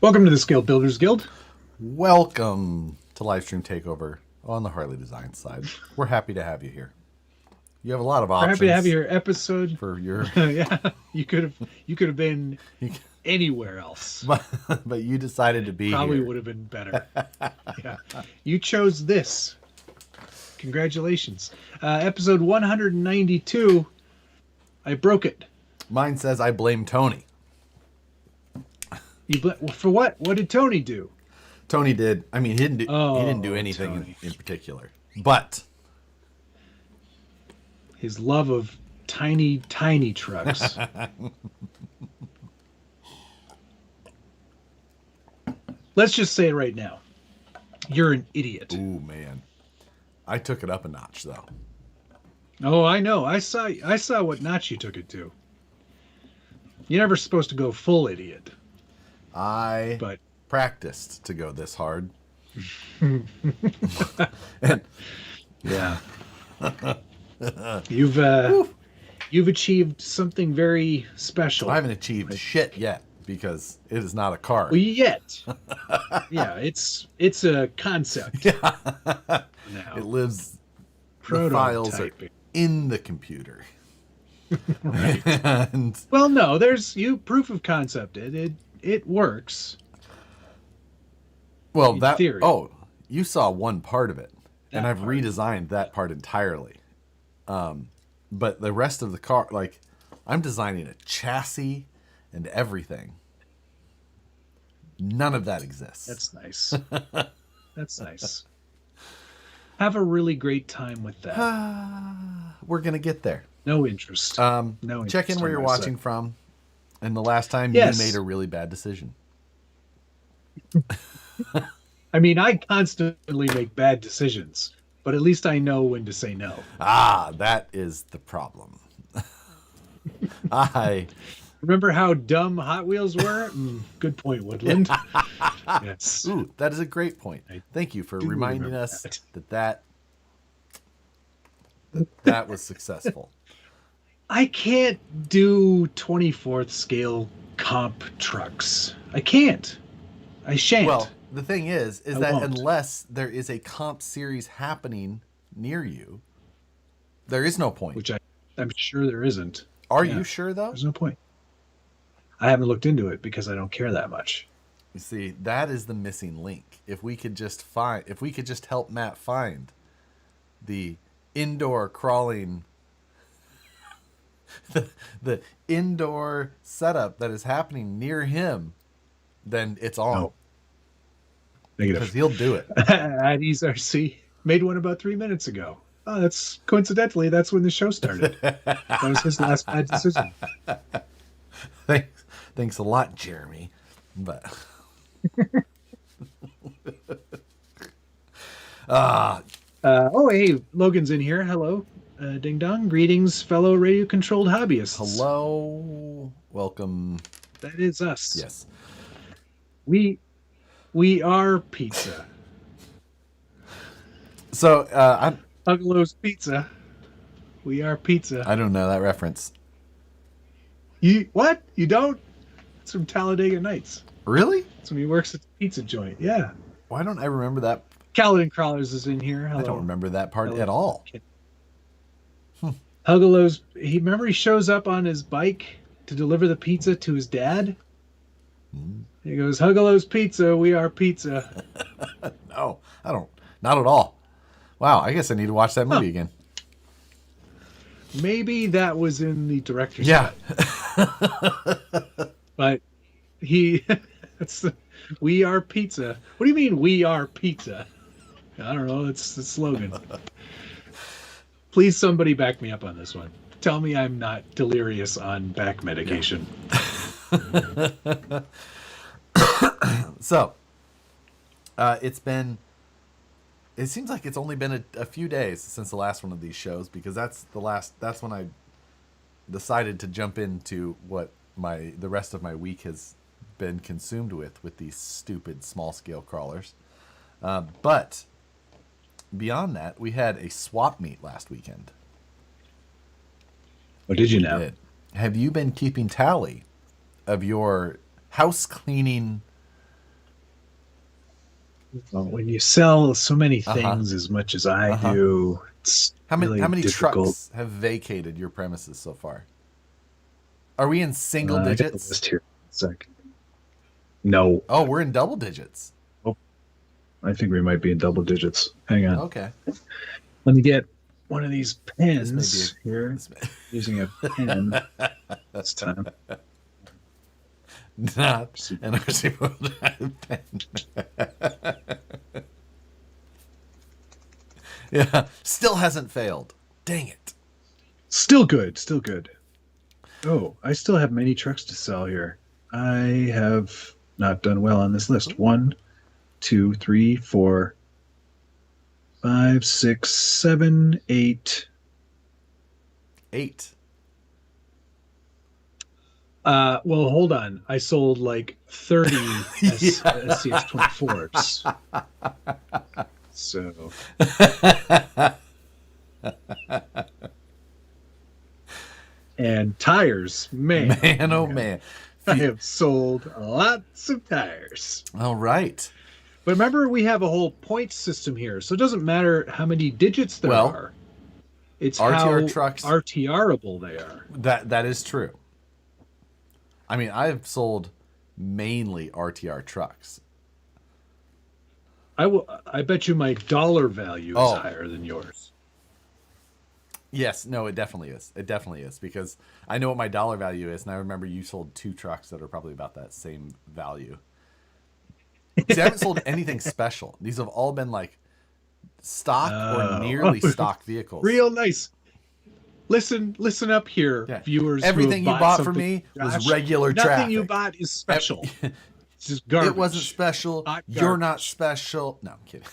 Welcome to the Scale Builders Guild. Welcome to Livestream Takeover on the Harley Design side. We're happy to have you here. You have a lot of We're options. happy to have you here. Episode for your yeah. You could have been anywhere else. but you decided to be Probably here. would have been better. Yeah. You chose this. Congratulations. Episode 192. I broke it. Mine says I blame Tony. For what? What did Tony do? Tony did. I mean, he didn't do anything in particular. But his love of tiny trucks. Let's just say it right now. You're an idiot. Ooh, man. I took it up a notch, though. Oh, I know. I saw what notch you took it to. You're never supposed to go full idiot. But practiced to go this hard. And, yeah. You've achieved something very special. I haven't achieved shit yet because it is not a car. Well, yet. Yeah, it's a concept. Yeah. Now. It lives. The files are in the computer. Right. And, well, no, there's proof of concept. It works. Well, in theory. You saw one part of it, and I've redesigned that part entirely. But the rest of the car, like, I'm designing a chassis and everything. None of that exists. That's nice. That's nice. Have a really great time with that. We're gonna get there. No interest. No interest. Check in where you're watching from. And the last time Yes. you made a really bad decision. I mean, I constantly make bad decisions, but at least I know when to say no. That is the problem. Remember how dumb Hot Wheels were? Good point, Woodland. Yes. Ooh, that is a great point. Thank you for reminding us that was successful. I can't do 24th scale comp trucks. I can't. I shan't. Well, the thing is I that won't. unless there is a comp series happening near you, there is no point. Which I'm sure there isn't. Are you sure, though? There's no point. I haven't looked into it because I don't care that much. You see, that is the missing link. If we could just help Matt find the indoor crawling, the indoor setup that is happening near him, then it's on. No. Negative. Because he'll do it. Addie's RC made one about 3 minutes ago. Oh, that's coincidentally, that's when the show started. That was his last bad decision. Thanks a lot, Jeremy. But hey, Logan's in here. Hello. Ding dong. Greetings, fellow radio controlled hobbyists. Hello. Welcome. That is us. Yes. We are pizza. So I'm Uglo's Pizza. We are pizza. I don't know that reference. What? You don't? It's from Talladega Nights. Really? That's when he works at the pizza joint. Yeah. Why don't I remember that? Calvin Crawlers is in here. Hello. I don't remember that part at all. Huggalo's, he shows up on his bike to deliver the pizza to his dad. He goes, Huggalo's Pizza, we are pizza. No, I don't. Not at all. Wow, I guess I need to watch that movie again. Maybe that was in the director's cut. But we are pizza. What do you mean we are pizza? I don't know, it's the slogan. Please somebody back me up on this one. Tell me I'm not delirious on back medication. So, it seems like it's only been a few days since the last one of these shows, because that's when I decided to jump into what the rest of my week has been consumed with these stupid small scale crawlers. But beyond that, we had a swap meet last weekend. Oh, did you know? Have you been keeping tally of your house cleaning Well, when you sell so many Uh-huh. things as much as I Uh-huh. do, it's How many really how many difficult. trucks have vacated your premises so far? Are we in single I got the digits? list here. Sec. No. Oh, we're in double digits. Oh, I think we might be in double digits. Hang on. Okay. Let me get one of these This may be pens here. this Using a pen this time. not See. an RC pen. Yeah, still hasn't failed. Dang it. Still good. Still good. Oh, I still have many trucks to sell here. I have not done well on this list. 1, 2, 3, 4, 5, 6, 7, 8. 8. Well, hold on. I sold like 30 Yeah. SCS-24s. So, and tires, man. Man, oh man. I have sold lots of tires. All right. But remember, we have a whole point system here, so it doesn't matter how many digits there Well, are. It's RTR how trucks. RTRable they are. That is true. I mean, I've sold mainly RTR trucks. I bet you my dollar value is Oh. higher than yours. Yes, no, it definitely is. It definitely is because I know what my dollar value is, and I remember you sold 2 trucks that are probably about that same value. See, I haven't sold anything special. These have all been like stock or nearly stock vehicles. Real nice. Listen up here, Yeah. viewers. Everything who you have bought for something me was Josh. regular Nothing traffic. you bought is special. It's just garbage. It wasn't special. Hot You're not garbage. special. No, I'm kidding.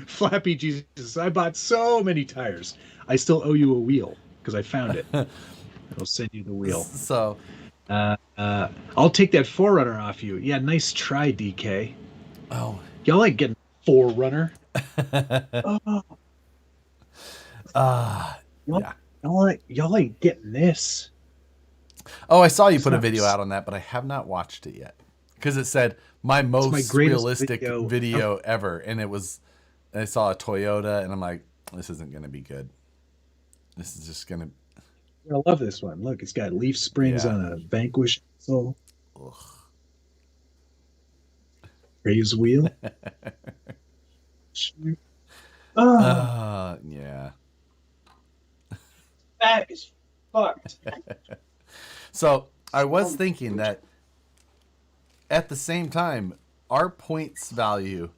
Flappy Jesus. I bought so many tires. I still owe you a wheel because I found it. I'll send you the wheel. So, I'll take that Forerunner off you. Yeah, nice try, DK. oh, Y'all like getting Forerunner? Oh, yeah. y'all like getting this. Oh, I saw you put a not- video out on that, but I have not watched it yet because it said my most greatest realistic video video ever, and it was. I saw a Toyota, and I'm like, this isn't gonna be good. This is just gonna. I love this one. Look, it's got leaf springs Yeah. on a Vanquish. So Ugh. raise wheel. Oh, Yeah. that is fucked. So I was thinking that at the same time, our points value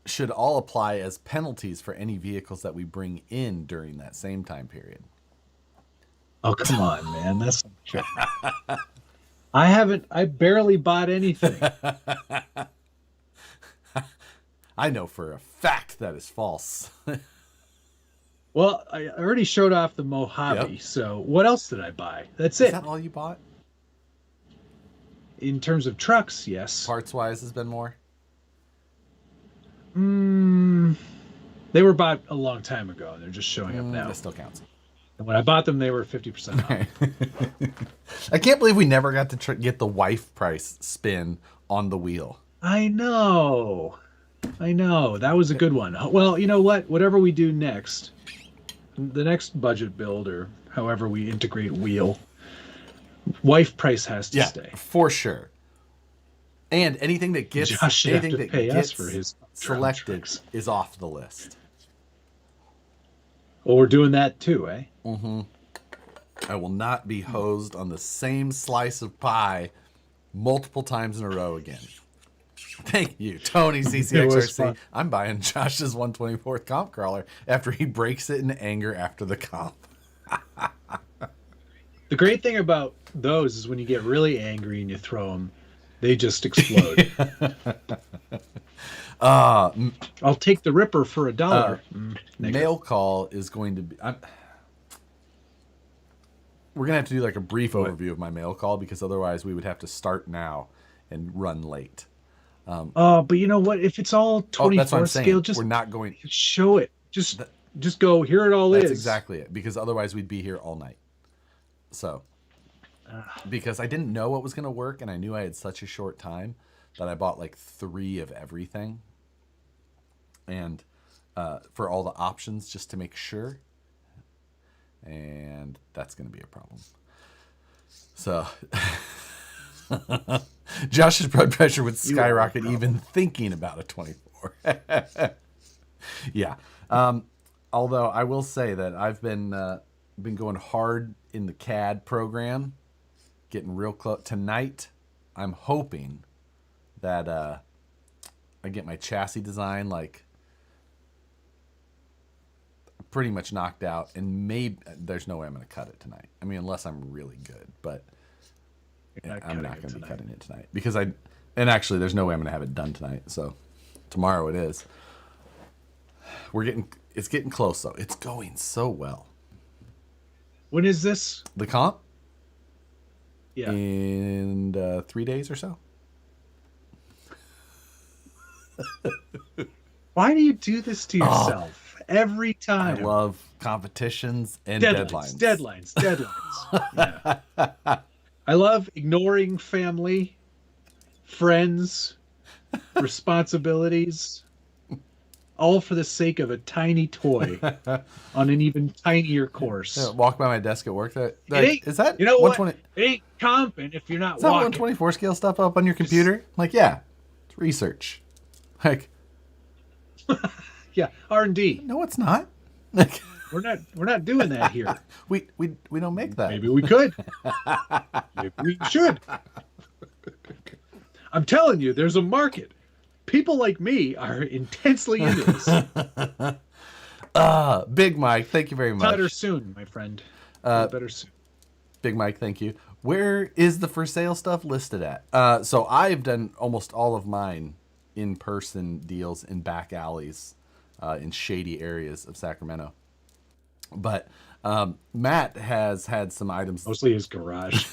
should all apply as penalties for any vehicles that we bring in during that same time period. Oh, come on, man. That's not fair. I barely bought anything. I know for a fact that is false. Well, I already showed off the Mojave. Yep. So what else did I buy? That's Is it. that all you bought? In terms of trucks, yes. Parts wise has been more? They were bought a long time ago, and they're just showing up now. That still counts. And when I bought them, they were 50% off. I can't believe we never got to get the wife price spin on the wheel. I know. That was a good one. Well, you know what? Whatever we do next, the next budget build or however we integrate wheel, wife price has to stay. For sure. And anything that gets Josh should have anything to that pay us gets for his selected trucks. is off the list. Well, we're doing that too, eh? I will not be hosed on the same slice of pie multiple times in a row again. Thank you, Tony It was CCXRC. fun. I'm buying Josh's 124th comp crawler after he breaks it in anger after the comp. The great thing about those is when you get really angry and you throw them, they just explode. I'll take the Ripper for $1. Mail call is going to be. We're gonna have to do like a brief overview of my mail call because otherwise we would have to start now and run late. But you know what? If it's all That's what 24 I'm saying. scale, just We're not going. show it. Just go. Here it all That's is. exactly it. Because otherwise we'd be here all night. So, because I didn't know what was gonna work and I knew I had such a short time, that I bought like 3 of everything, and for all the options just to make sure, and that's going to be a problem. So Josh's blood pressure would skyrocket even thinking about a 24. Yeah. Although I will say that I've been going hard in the CAD program, getting real close. Tonight, I'm hoping that I get my chassis design like pretty much knocked out, and maybe there's no way I'm going to cut it tonight. I mean, unless I'm really good, but I'm not going to be cutting it tonight because and actually there's no way I'm going to have it done tonight. So tomorrow it is. It's getting close though. It's going so well. When is this? The comp? Yeah. In 3 days or so. Why do you do this to yourself every time? I love competitions and deadlines. Yeah. I love ignoring family, friends, responsibilities, all for the sake of a tiny toy on an even tinier course. Yeah, walk by my desk at work. Is that you know 120? What? It ain't comping if you're not is that walking. 124 scale stuff up on your computer? Like, yeah, it's research. Like, yeah, R&D. No, it's not. We're not doing that here. we don't make that. Maybe we could. Maybe we should. I'm telling you, there's a market. People like me are intensely into this. Big Mike, thank you very much. Better soon, my friend. Better soon. Big Mike, thank you. Where is the for sale stuff listed at? So I've done almost all of mine in-person deals in back alleys, in shady areas of Sacramento. But Matt has had some items. Mostly his garage.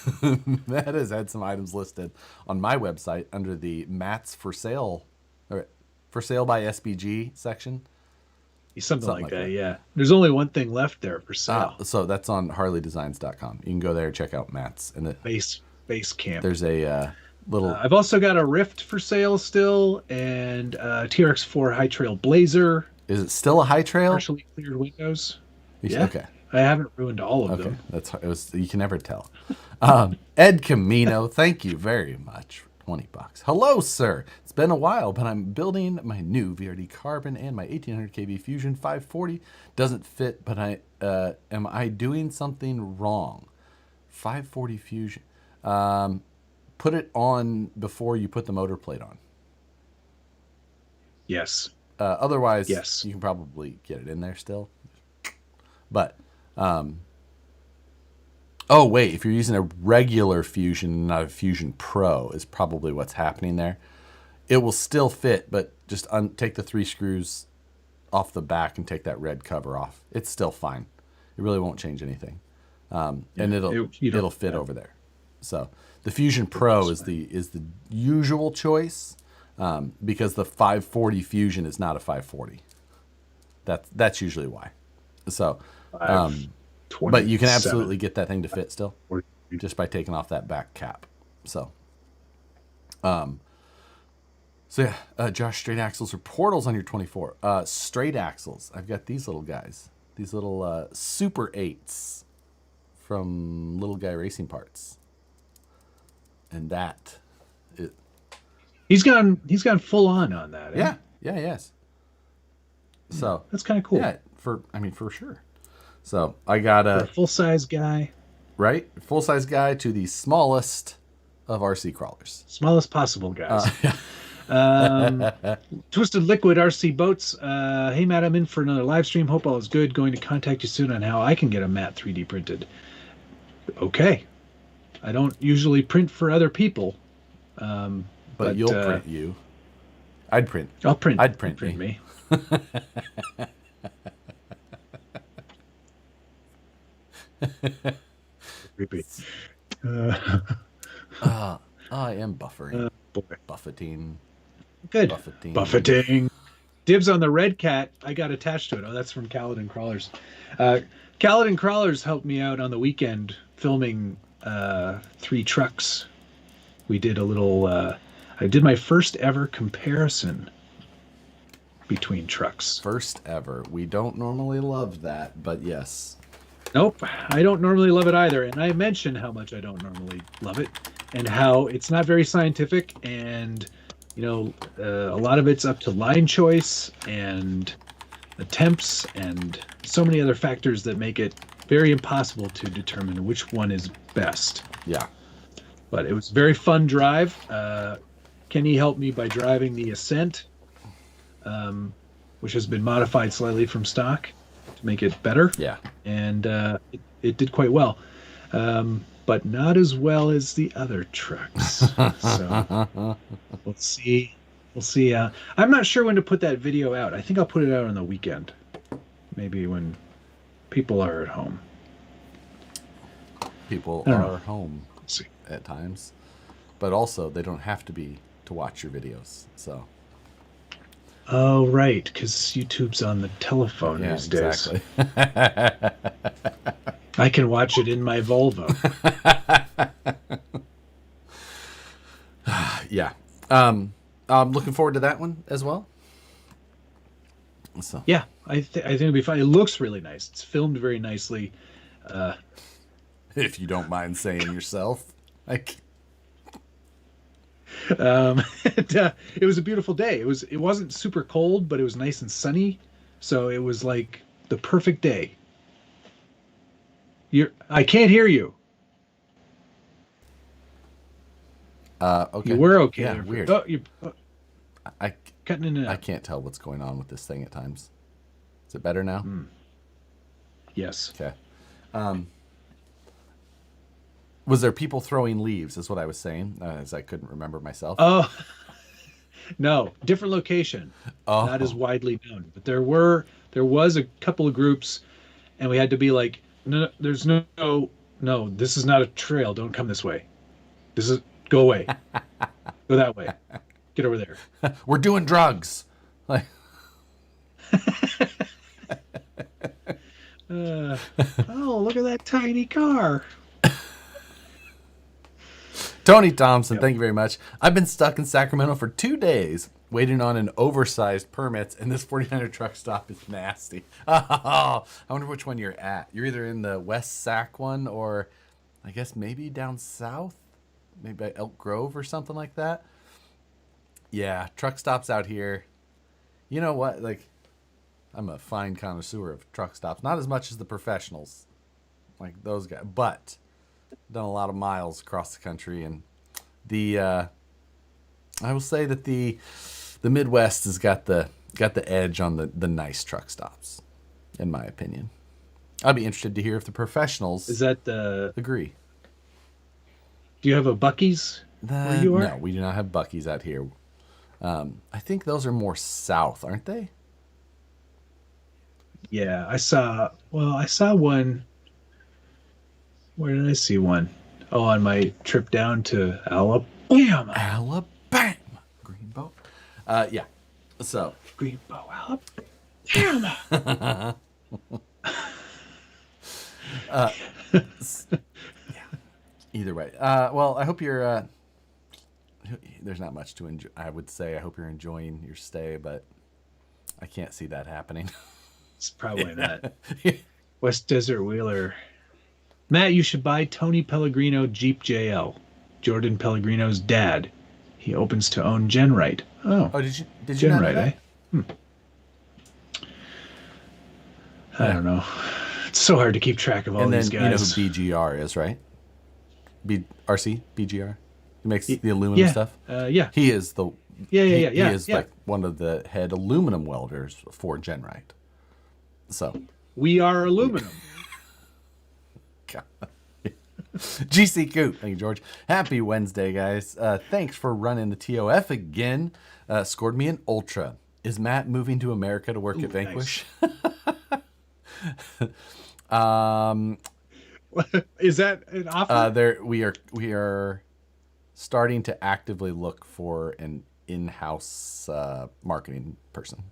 Matt has had some items listed on my website under the Matt's for sale, or for sale by SBG section. Something like that, yeah. There's only one thing left there for sale. So that's on harleydesigns.com. You can go there and check out Matt's. And base camp. There's a little... I've also got a Rift for sale still, and TRX4 High Trail Blazer. Is it still a High Trail? Partially cleared windows. Yeah. Okay. I haven't ruined all of them. You can never tell. Ed Camino, thank you very much for $20. Hello, sir. It's been a while, but I'm building my new VRD Carbon and my 1800 kV Fusion 540 doesn't fit, but am I doing something wrong? 540 Fusion. Put it on before you put the motor plate on. Yes. Otherwise, yes. You can probably get it in there still. But, oh wait, if you're using a regular Fusion, not a Fusion Pro, is probably what's happening there. It will still fit, but just take the 3 screws off the back and take that red cover off. It's still fine. It really won't change anything, and it'll fit over there. So the Fusion Pro is the usual choice, because the 540 Fusion is not a 540. That's usually why. So, but you can absolutely get that thing to fit still, just by taking off that back cap. So, Josh, straight axles or portals on your 24? Straight axles. I've got these little guys, these little Super 8s from Little Guy Racing Parts, and he's gone full on that. Yeah, yes. So that's kind of cool. Yeah, for sure. So I got a full-size guy. Right? Full-size guy to the smallest of RC crawlers. Smallest possible guys. Twisted Liquid RC Boats. Hey, Matt, I'm in for another live stream. Hope all is good. Going to contact you soon on how I can get a Matt 3D printed. Okay. I don't usually print for other people. But you'll print you. I'd print. I'll print. I'd print me. Creepy. I am buffering. Buffeting. Good. Buffeting. Dibs on the red cat. I got attached to it. Oh, that's from Caledon Crawlers. Caledon Crawlers helped me out on the weekend filming 3 trucks. We did a little I did my first ever comparison between trucks. First ever. We don't normally love that, but yes. Nope, I don't normally love it either. And I mentioned how much I don't normally love it and how it's not very scientific. And, a lot of it's up to line choice and attempts and so many other factors that make it very impossible to determine which one is best. Yeah. But it was a very fun drive. Kenny helped me by driving the Ascent, which has been modified slightly from stock to make it better. Yeah. And it did quite well, but not as well as the other trucks. So we'll see. We'll see. I'm not sure when to put that video out. I think I'll put it out on the weekend, maybe when people are at home. People I don't are know. home Let's see. at times, but also they don't have to be to watch your videos. So Oh, right, because YouTube's on the telephone yeah, these days. exactly. I can watch it in my Volvo. Yeah. I'm looking forward to that one as well. So Yeah, I think it'll be fun. It looks really nice. It's filmed very nicely. if you don't mind saying yourself, like It was a beautiful day. It wasn't super cold, but it was nice and sunny, so it was like the perfect day. I can't hear you. okay. You were okay. Yeah, there. weird. Oh, you're I cutting in and I out. can't tell what's going on with this thing at times. Is it better now? Yes. Okay. Was there people throwing leaves? Is what I was saying, as I couldn't remember myself. Oh, no, different location. Oh. Not as widely known, but there was a couple of groups, and we had to be like, no, there's no, this is not a trail. Don't come this way. Go away. Go that way. Get over there. We're doing drugs. Like, Oh, look at that tiny car. Tony Thompson, thank you very much. I've been stuck in Sacramento for 2 days waiting on an oversized permit, and this 49er truck stop is nasty. Oh, I wonder which one you're at. You're either in the West Sac one or I guess maybe down south, maybe by Elk Grove or something like that. Yeah, truck stops out here. You know what? Like, I'm a fine connoisseur of truck stops. Not as much as the professionals, like those guys, but done a lot of miles across the country, and I will say that the Midwest has got the edge on the nice truck stops, in my opinion. I'd be interested to hear if the professionals Is that agree. do you have a Bucky's where you are? No, we do not have Buc-ee's out here. I think those are more south, aren't they? Yeah, I saw one. Where did I see one? Oh, on my trip down to Alabama. Alabama. Greenbow. Yeah. So. Greenbow, Alabama. Either way. Well, I hope you're. There's not much to enjoy. I would say I hope you're enjoying your stay, but I can't see that happening. It's probably not. West Desert Wheeler. Matt, you should buy Tony Pellegrino Jeep JL. Jordan Pellegrino's dad. He opens to own Genrite. Oh, Oh, did you not know Genrite, that? eh? I don't know. It's so hard to keep track of all And then these you know who guys. BGR is, right? BGR. He makes the aluminum stuff. Yeah. He is the Yeah. he is Yeah. like one of the head aluminum welders for Genrite. So We are aluminum. GC Coop. Thank you, George. Happy Wednesday, guys. Thanks for running the TOF again. Scored me an Ultra. Is Matt moving to America to work at Vanquish? Is that an offer? We are starting to actively look for an in-house marketing person.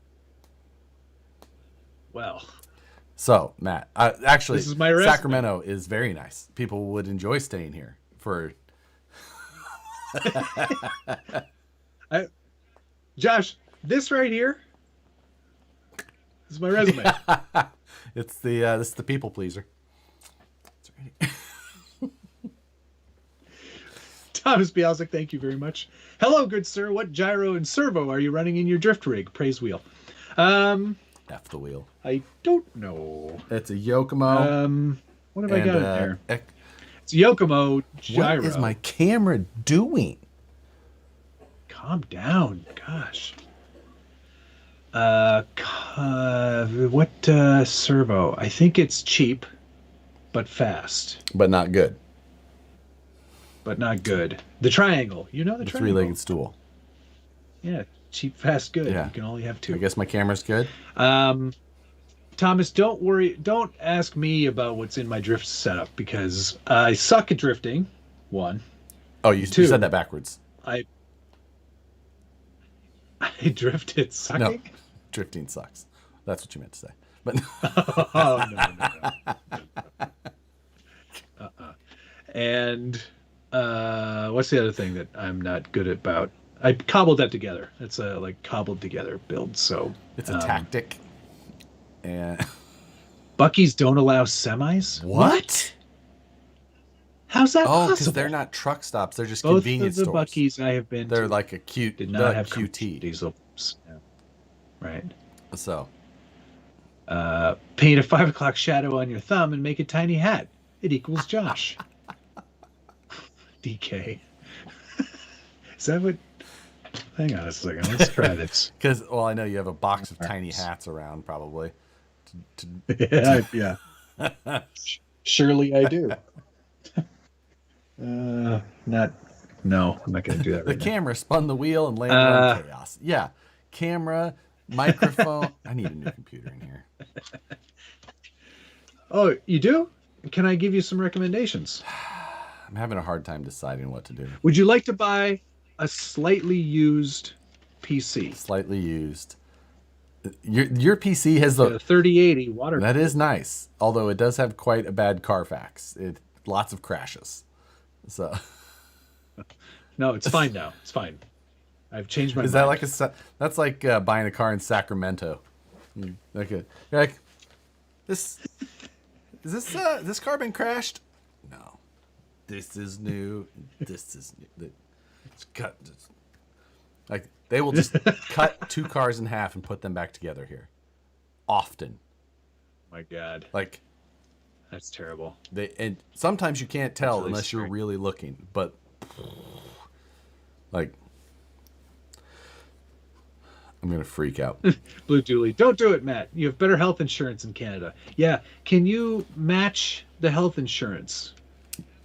Well, So, Matt, actually, This is my resume. Sacramento is very nice. People would enjoy staying here for. I, Josh, this right here is my resume. It's the this is the people pleaser. That's right. Thomas Bialzik, thank you very much. Hello, good sir. What gyro and servo are you running in your drift rig? Praise wheel. F the wheel. I don't know. It's a Yokomo. What have I got in there? Ec- It's Yokomo gyro. What is my camera doing? Calm down. Gosh. What servo? I think it's cheap, but fast, But not good. but not good. The triangle. You know the The triangle. three-legged stool. Yeah, cheap, fast, good. Yeah. You can only have I two. guess my camera's good. Thomas, don't worry. Don't ask me about what's in my drift setup because I suck at drifting. One, Oh, you Two. said that backwards. I drift at sucking. No, drifting sucks. That's what you meant to say. But Oh no. And what's the other thing that I'm not good about? I cobbled that together. It's a like cobbled together build. So it's a tactic. And Bucky's don't allow semis. what? How's that Oh, because possible? they're not truck stops. They're just Both convenience of the stores. Bucky's I have been They're to like a cute. did they're not like have QT. diesel. Yeah. Right. So Paint a 5 o'clock shadow on your thumb and make a tiny hat. It equals Josh. DK. Is that what? Hang on a second. Let's try this. because I know you have a box of tiny hats around probably. Yeah. Surely I do. Not. No, I'm not going to do that The right now. camera spun the wheel and landed on chaos. Yeah, camera, microphone. I need a new computer in here. Oh, you do? Can I give you some recommendations? I'm having a hard time deciding what to do. Would you like to buy a slightly used PC? Slightly used. Your PC has A the 3080 water. that is nice, although it does have quite a bad Carfax. Lots of crashes. So No, it's fine now. It's fine. I've changed my is mind. that like that's like buying a car in Sacramento? You're like this this car been crashed? No, this is new. This is new. It's cut. Like they will just cut two cars in half and put them back together here. Often, My God, like that's terrible. and sometimes you can't tell really unless you're scary. really looking. But like, I'm gonna freak out. Blue Dooley, don't do it, Matt. You have better health insurance in Canada. Yeah, can you match the health insurance?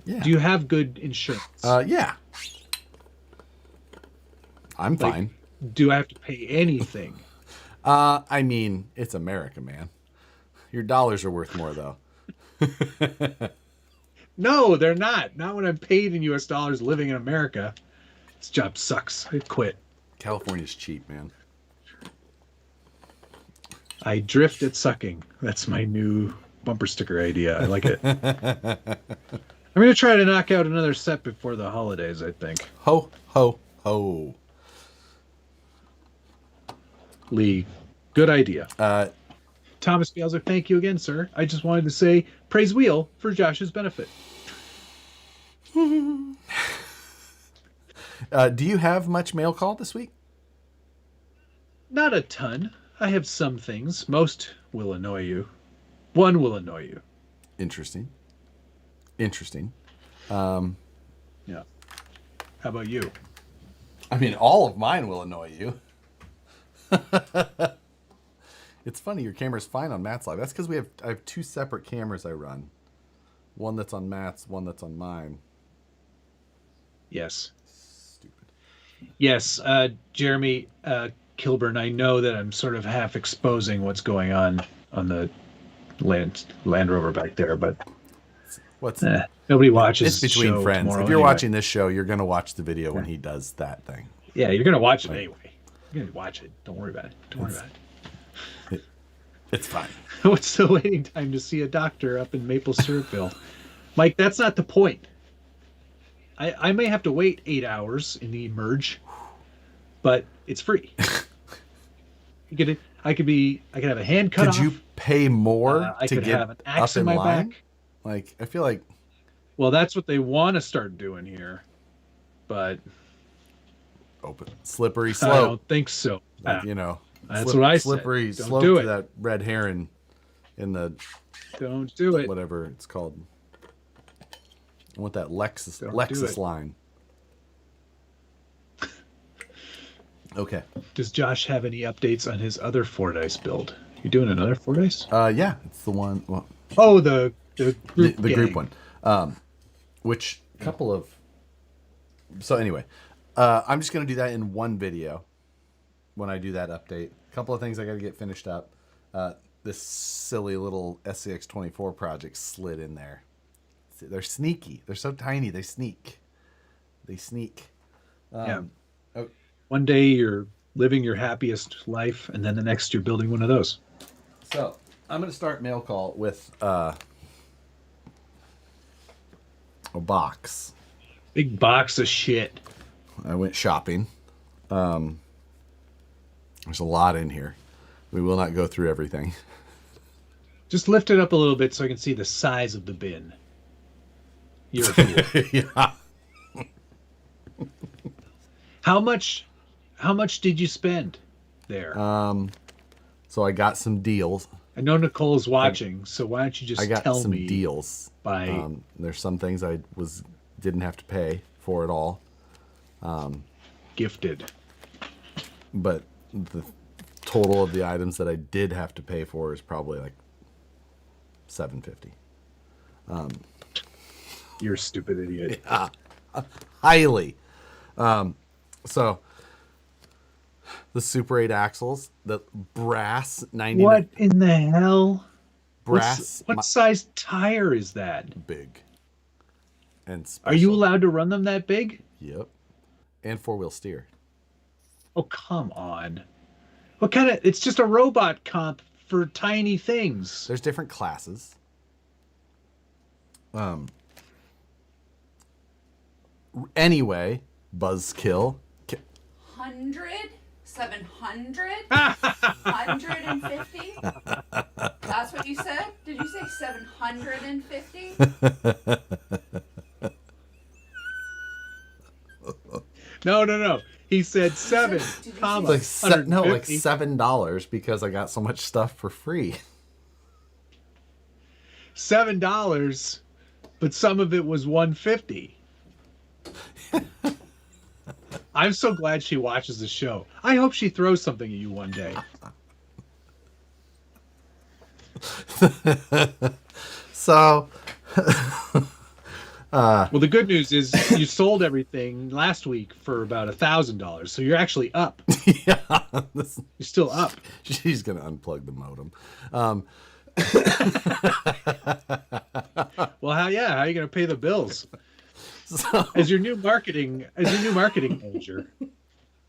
Yeah. Do you have good insurance? Yeah. I'm Like, fine. Do I have to pay anything? I mean, it's America, man. Your dollars are worth more, though. No, they're not. Not when I'm paid in U.S. dollars living in America. This job sucks. I quit. California's cheap, man. I drift at sucking. That's my new bumper sticker idea. I like it. I'm going to try to knock out another set before the holidays, I think. Ho, ho, ho. Lee, good idea. Uh, Thomas Bielzer, thank you again, sir. I just wanted to say praise wheel for Josh's benefit. do you have much mail call this week? Not a ton. I have some things. Most will annoy you. One will annoy you. Interesting. Yeah. How about you? I mean, all of mine will annoy you. It's funny, your camera's fine on Matt's live. That's because I have two separate cameras I run. One that's on Matt's, one that's on mine. Yes. Stupid. Yes, Jeremy Kilburn, I know that I'm sort of half exposing what's going on the Land Rover back there, but What's nobody watches. It's between the show friends. tomorrow If you're anyway. watching this show, you're going to watch the video when he does that thing. Yeah, you're gonna watch it anyway. You're gonna watch it. Don't worry about it. Don't worry about it. It's fine. What's the waiting time to see a doctor up in Maple Syrupville? Mike, that's not the point. I may have to wait 8 hours in the merge, but it's free. I could have a hand cut Could you off. pay more I to could get have an up axe in in my line? back. Like, I feel like Well, that's what they want to start doing here, but open slippery I slope. don't think so. Like, you know, That's what I said. slippery Don't slope do to it. that red heron in the Don't do it. whatever it's called. I want that Don't do Lexus it. line. Okay. Does Josh have any updates on his other Fordice build? You doing another Fordice? Yeah, it's the one. Well, Oh, the group the group gang. one. Which couple of. So anyway, I'm just gonna do that in one video. When I do that update, a couple of things I got to get finished up. This silly little SCX24 project slid in there. They're sneaky. They're so tiny. They sneak. They sneak. Yeah. Oh, One day you're living your happiest life, and then the next you're building one of those. so I'm gonna start mail call with a box. Big box of shit. I went shopping. There's a lot in here. We will not go through everything. Just lift it up a little bit so I can see the size of the bin. You're a fool. Yeah. How much did you spend there? So I got some deals. I know Nicole's watching, so why don't you just I got tell some me deals. by There's some things I didn't have to pay for at all, gifted. but the total of the items that I did have to pay for is probably like $750. You're a stupid idiot. Highly. So the Super 8 axles, the brass 99. What in the hell? Brass. What size tire is that? Big. And Are you special. allowed to run them that big? Yep. And four-wheel steer. Oh, come on. What kind of... It's just a robot comp for tiny things. There's different classes. Anyway, Buzzkill. 100, 700, 150. That's what you said? Did you say 750? No. He said 7, Did you say comma, Like no, like 150. $7 because I got so much stuff for free. $7, but some of it was 150. I'm so glad she watches the show. I hope she throws something at you one day. So Well, the good news is you sold everything last week for about $1,000, so you're actually up. yeah, You're still up. she's gonna unplug the modem. Well, how are you going to pay the bills? So, As your new marketing manager,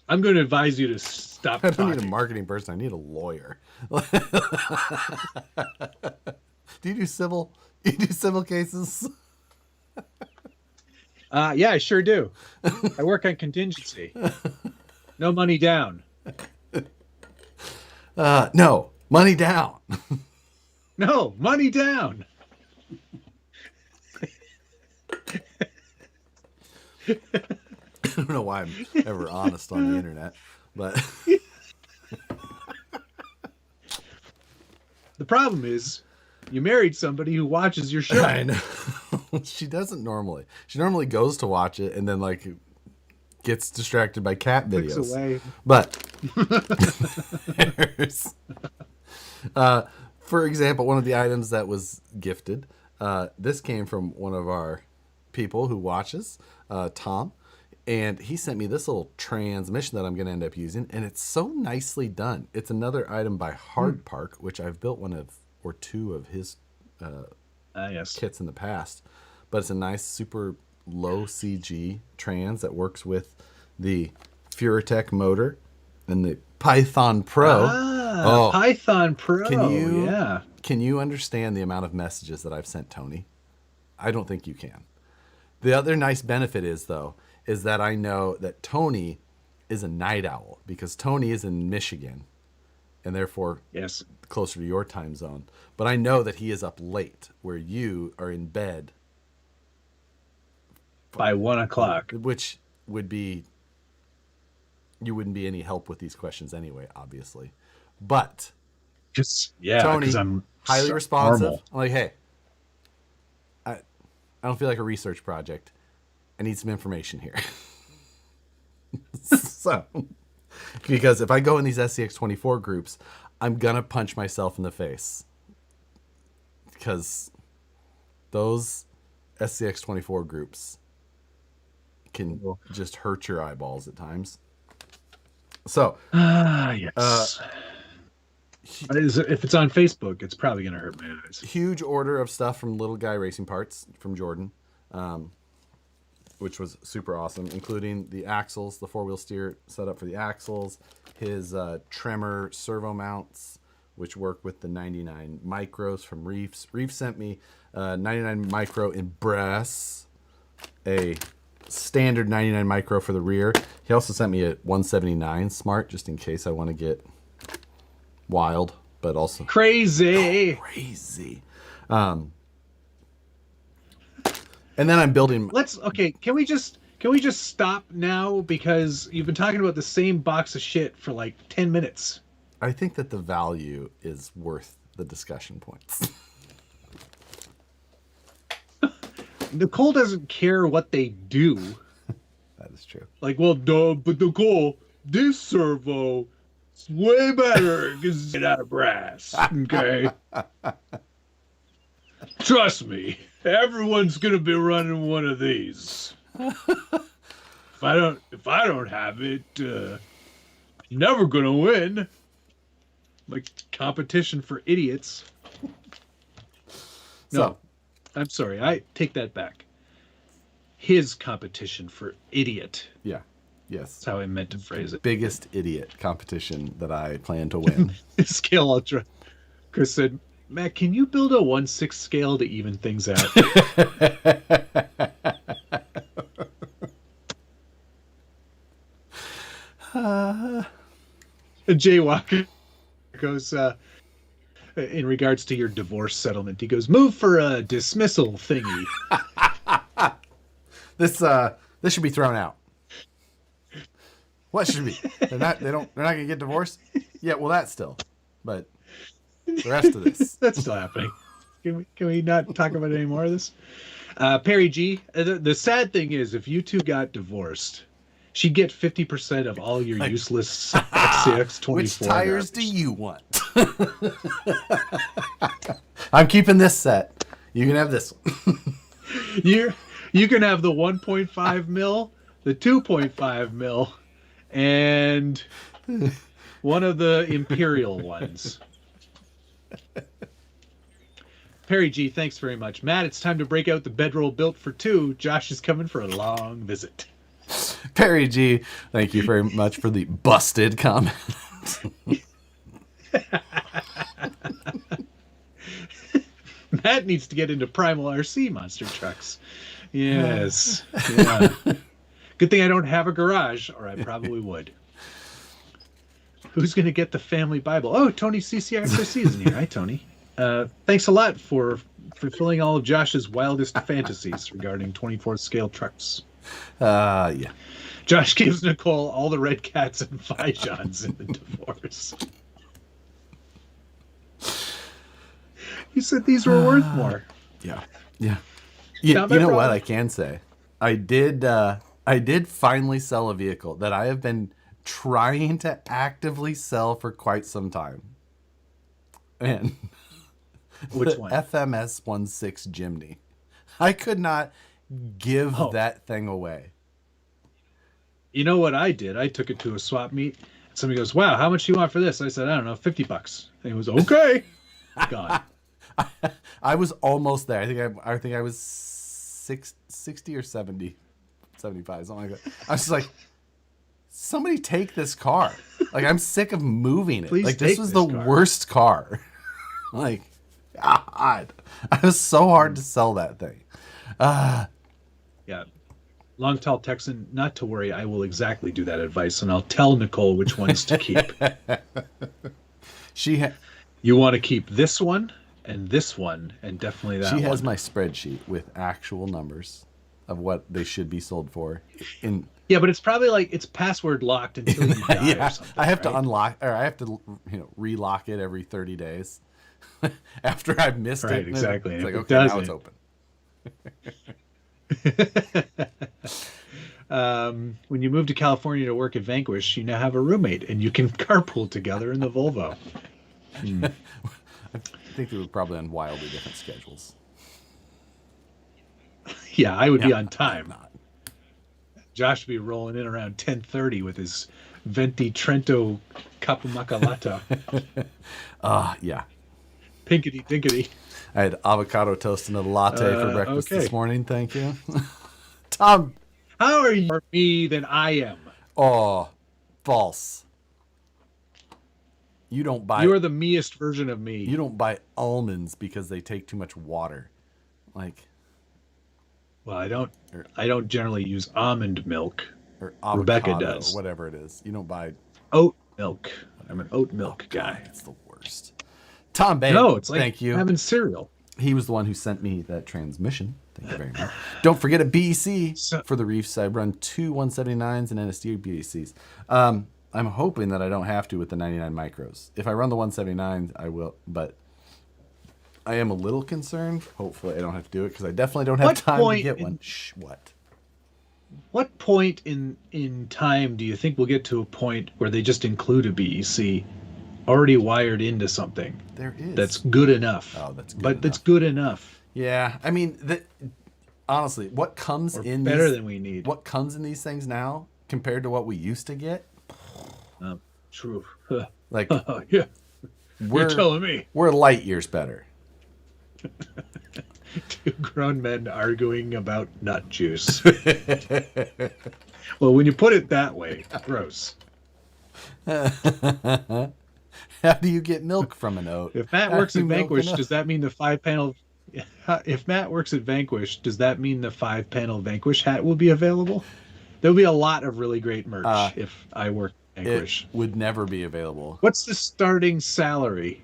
I'm going to advise you to stop I don't need a talking. marketing person. I need a lawyer. Do you do civil? You do civil cases? Yeah, I sure do. I work on contingency. No money down. No, money down. No, money down. I don't know why I'm ever honest on the internet, but The problem is you married somebody who watches your show. I know she doesn't normally. She normally goes to watch it and then like gets distracted by cat Clicks videos. away. But for example, one of the items that was gifted, this came from one of our people who watches, Tom, and he sent me this little transmission that I'm going to end up using, and it's so nicely done. It's another item by Hard Park, which I've built one of or two of his Yes. kits in the past, but it's a nice super low CG trans that works with the Furatech motor and the Python Pro. Python Pro. Can you Yeah. can you understand the amount of messages that I've sent Tony? I don't think you can. The other nice benefit is though is that I know that Tony is a night owl because Tony is in Michigan and therefore Yes. closer to your time zone. But I know that he is up late where you are in bed By 1 o'clock. which would be, you wouldn't be any help with these questions anyway, obviously. But Just, yeah, Tony, because I'm highly so responsive. normal. I'm like, hey, I don't feel like a research project. I need some information here. So, because if I go in these SCX24 groups, I'm going to punch myself in the face. Because those SCX24 groups can just hurt your eyeballs at times. So, Yes. If it's on Facebook, it's probably going to hurt my eyes. huge order of stuff from Little Guy Racing Parts from Jordan, which was super awesome, including the axles, the four-wheel steer setup for the axles, his Tremor servo mounts, which work with the 99 micros from Reefs. Reef sent me 99 micro in brass, a standard 99 micro for the rear. He also sent me a 179 smart, just in case I want to get wild, but also Crazy. crazy. And then I'm building. Okay, can we just stop now, because you've been talking about the same box of shit for like 10 minutes. I think that the value is worth the discussion points. Nicole doesn't care what they do. That is true. Like, well, duh, but Nicole, this servo is way better because it's out of brass. Okay. Trust me, everyone's gonna be running one of these. If I don't have it, I'm never gonna win. Like competition for idiots. No, So, I'm sorry. I take that back. His competition for idiot. yeah. Yes. That's how I meant to phrase it. Biggest idiot competition that I plan to win. Scale Ultra. Chris said, Matt, can you build a 1/6 scale to even things out? Jay Walker goes, in regards to your divorce settlement, he goes, move for a dismissal thingy. This should be thrown out. What should be? They're not gonna get divorced? Yeah, well that still. But the rest of this. That's still happening. Can we not talk about any more of this? Perry G, the sad thing is, if you two got divorced, she'd get 50% of all your useless XCX24. Which tires do you want? I'm keeping this set. You can have this one. You can have the 1.5 mil, the 2.5 mil, and one of the Imperial ones. Perry G, thanks very much. Matt, it's time to break out the bedroll built for two. Josh is coming for a long visit. Perry G, thank you very much for the busted comment. Matt needs to get into Primal RC monster trucks. Yes. Yeah. Good thing I don't have a garage, or I probably would. Who's going to get the family Bible? Oh, Tony CCRC is in here. Hi, Tony. Thanks a lot for fulfilling all of Josh's wildest fantasies regarding 24th scale trucks. Yeah. Josh gives Nicole all the red cats and Vijons in the divorce. You said these were worth more. Yeah. Yeah. You know what I can say? I did finally sell a vehicle that I have been trying to actively sell for quite some time. And Which one? FMS 16 Jimny. I could not give that thing away. You know what I did? I took it to a swap meet. Somebody goes, "Wow, how much do you want for this?" I said, "I don't know, $50." And he was okay. Gone. I was almost there. I think I was 60 or 70, 75, something like that. I was just like, somebody take this car. Like, I'm sick of moving it. Please like, this take was this the car. worst car. Like, God. It was so hard to sell that thing. Yeah. Long Tall Texan, not to worry. I will exactly do that advice, and I'll tell Nicole which ones to keep. She You want to keep this one, and definitely that she has one. my spreadsheet with actual numbers of what they should be sold for. In Yeah, but it's probably like it's password locked until you die yeah, or something. I have to right? unlock, or I have to relock it every 30 days after I've missed Right, it. exactly. It's And like, if it okay, now it's doesn't- open. When you move to California to work at Vanquish, you now have a roommate, and you can carpool together in the Volvo. I think they were probably on wildly different schedules. Yeah, I would be Yeah, on time. not. Josh would be rolling in around 10:30 with his Venti Trento Capumacalata. Yeah. Pinkety dinkety. I had avocado toast and a latte for breakfast okay. this morning. Thank you. Tom. How are you more me than I am? Oh, false. You don't buy You are the meest version of me. you don't buy almonds because they take too much water. Like, Well, I don't generally use almond milk. or Rebecca avocado does. or whatever it is. You don't buy Oat milk. I'm an oat milk guy. It's the worst. Tom Bay, No, it's like thank you. having cereal. He was the one who sent me that transmission. Thank you very much. Don't forget a BEC So- for the Reefs. I run two 179s and NSD BECs. I'm hoping that I don't have to with the 99 micros. If I run the 179s, I will. But I am a little concerned. Hopefully, I don't have to do it because I definitely don't have What time to point get in- one. Shh, what? What point in time do you think we'll get to a point where they just include a BEC already wired into something There is. that's good enough? Oh, that's good But enough. that's good enough. Yeah, I mean, honestly, what comes Or in better these, than we need. what comes in these things now compared to what we used to get? True. Like, Yeah. You're we're telling me. we're light years better. Two grown men arguing about nut juice. Well, when you put it that way, gross. How do you get milk from an oat? If Matt How works do at you milk Vanquish, an oat? does that mean the 5-panel? If Matt works at Vanquish, does that mean the 5-panel Vanquish hat will be available? There'll be a lot of really great merch if I work at Vanquish. It would never be available. What's the starting salary?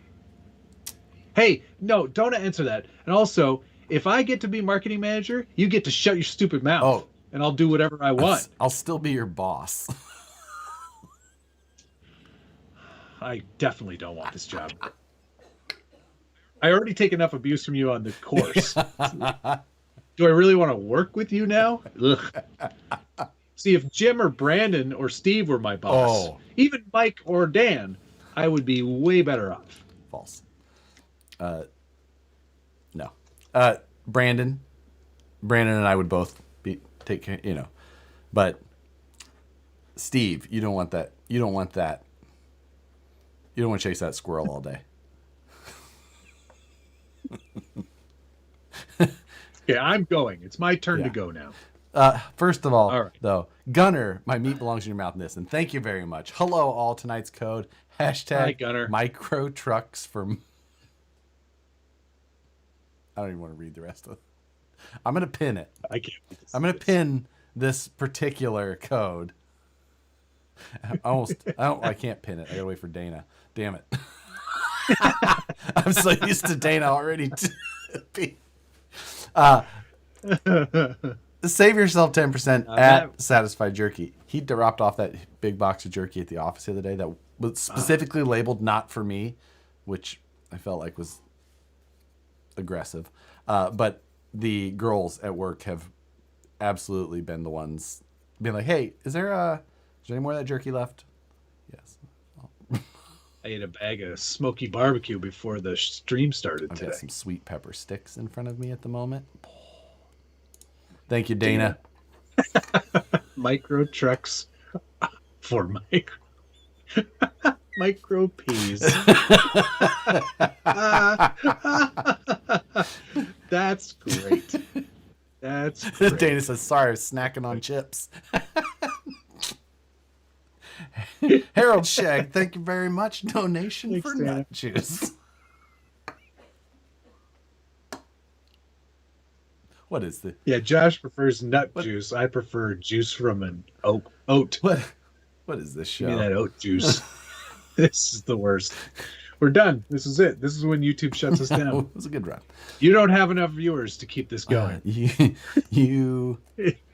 Hey, no, don't answer that. And also, if I get to be marketing manager, you get to shut your stupid mouth. Oh. And I'll do whatever I want. I'll still be your boss. I definitely don't want this job. I already take enough abuse from you on the course. Do I really want to work with you now? Ugh. See, if Jim or Brandon or Steve were my boss, Oh. even Mike or Dan, I would be way better off. False. No. Brandon and I would both take care, but Steve, you don't want that. You don't want that. You don't want to chase that squirrel all day. Okay, I'm going. It's my turn Yeah. to go now. First of all, All right. though, Gunner, my meat belongs in your mouth. And thank you very much. Hello, all. Tonight's code hashtag Hi, Gunner. micro trucks for. I don't even want to read the rest of it. I'm gonna pin it. I can't. wait to see I'm gonna this. pin this particular code. I can't pin it. I gotta wait for Dana. Damn it. I'm so used to Dana already. Save yourself 10% at that- Satisfied Jerky. He dropped off that big box of jerky at the office the other day that was specifically labeled not for me, which I felt like was aggressive. But the girls at work have absolutely been the ones being like, hey, is there any more of that jerky left? Yes. I ate a bag of smoky barbecue before the stream started I've today. got some sweet pepper sticks in front of me at the moment. Thank you, Dana. Micro trucks for micro peas. That's great. That's great. Dana says, sorry, I was snacking on chips. Harold Shag, thank you very much. Donation Thanks, for Dana. nut juice. What is the Yeah, Josh prefers nut What? juice. I prefer juice from an oat. what is this Give me show? that oat juice. This is the worst. We're done. This is it. This is when YouTube shuts us down. It was a good run. You don't have enough viewers to keep this going. You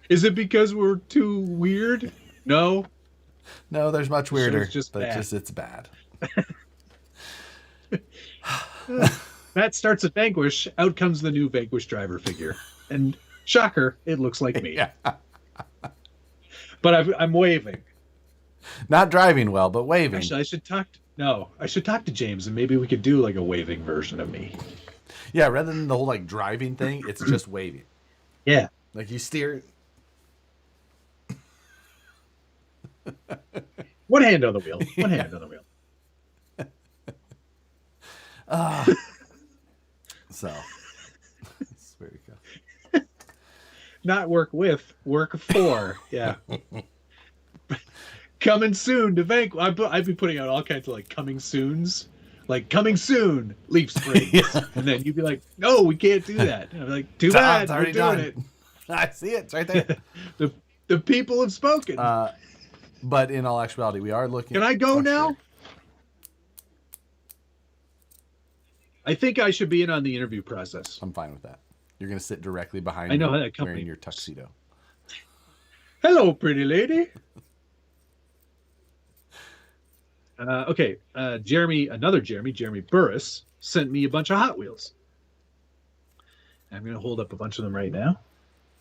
Is it because we're too weird? No. No, there's much weirder. just but bad. it's bad. Matt starts at Vanquish. Out comes the new Vanquish driver figure. And shocker, it looks like me. Yeah. But I'm waving. Not driving well, but waving. Actually, I should talk to James, and maybe we could do like a waving version of me. Yeah, rather than the whole like driving thing, it's just waving. Yeah. Like you steer. One hand on the wheel. One hand on the wheel. So that's where we go. Not work with, work for. Yeah. Coming soon to Vanquish. I'd be putting out all kinds of like coming soons. Like coming soon, Leaf Springs. Yeah. And then you'd be like, no, we can't do that. And I'm like, too It's bad. We're already doing done. it. I see it. It's right there. The people have spoken. But in all actuality, we are looking. Can I go Oh, now? sure. I think I should be in on the interview process. I'm fine with that. You're going to sit directly behind I know me how that company wearing your works. tuxedo. Hello, pretty lady. Okay, Jeremy Burris sent me a bunch of Hot Wheels. I'm going to hold up a bunch of them right now.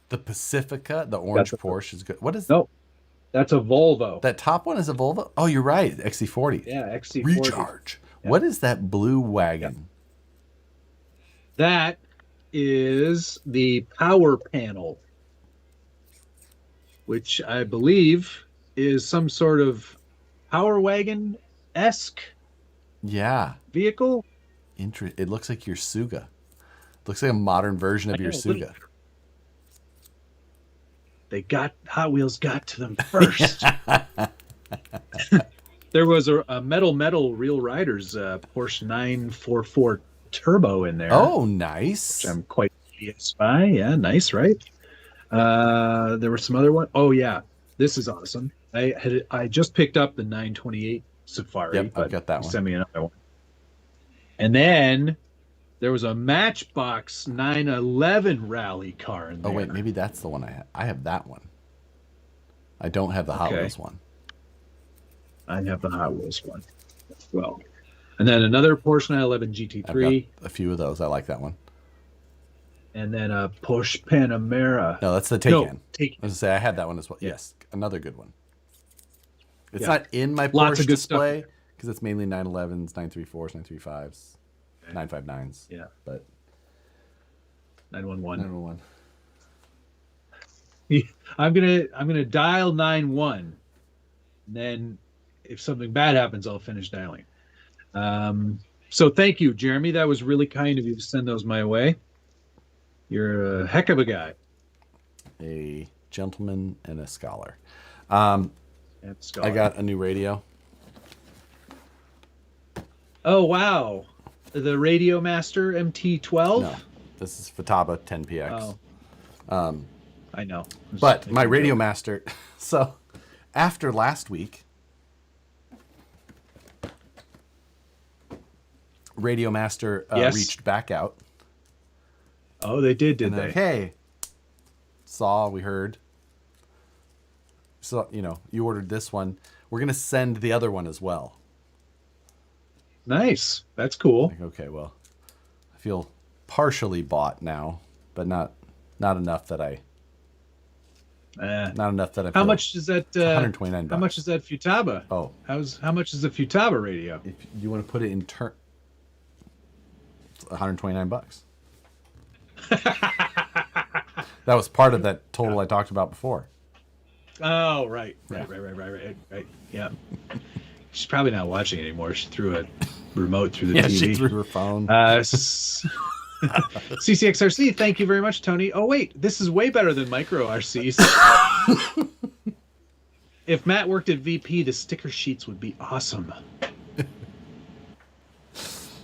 The Pacifica, the orange the- Porsche is good. What is No, that's a Volvo. that top one? Is a Volvo? Oh, you're right. XC40. Yeah, XC40. Recharge. Yeah. What is that blue wagon? That is the power panel, which I believe is some sort of Power Wagon-esque Yeah. vehicle. It looks like your Suga. Looks like a modern version of I your know, a little Suga. Hot Wheels got to them first. There was a metal Real Riders Porsche 944 Turbo in there. Oh, nice. Which I'm quite envious by. Yeah, nice, right? There were some other one. Oh yeah, this is awesome. I just picked up the 928 Safari. Yep, I've but got that you one. Send me another one. And then there was a Matchbox 911 rally car in there. Oh, wait, maybe that's the one I have. I have that one. I don't have the Hot Okay. Wheels one. I have the Hot Wheels one as well. And then another Porsche 911 I've GT3, got a few of those. I like that one. and then a Porsche Panamera. No, that's the No, Taycan. Taycan. I was gonna say I had that one as well. Yes, another good one. It's Yeah. not in my Lots Porsche of good stuff in display because it's mainly 911s, 934s, 935s, 959s. Yeah, But 911. 911. I'm gonna dial 91. And then if something bad happens, I'll finish dialing. So thank you, Jeremy. That was really kind of you to send those my way. You're a heck of a guy. A gentleman and a scholar. And I scholar. got a new radio. Oh wow, the Radio Master MT12. No, this is Futaba 10PX. Oh, I know. But my Radio Master. So after last week, Radio Master Yes. reached back out. Oh, they did And they? like, hey, we heard. So, you ordered this one. We're going to send the other one as well. Nice. That's cool. Like, okay, well, I feel partially bought now, but not enough that I How feel much is that? $129. How much is that Futaba? Oh, How much is the Futaba radio? if you want to put it in turn, it's $129. That was part of that total I talked about before. Oh, right. Yeah. Right. Yeah. She's probably not watching anymore. She threw a remote through the Yeah, TV. she threw her phone. CCXRC, thank you very much, Tony. Oh, wait, this is way better than Micro RCs. If Matt worked at VP, the sticker sheets would be awesome.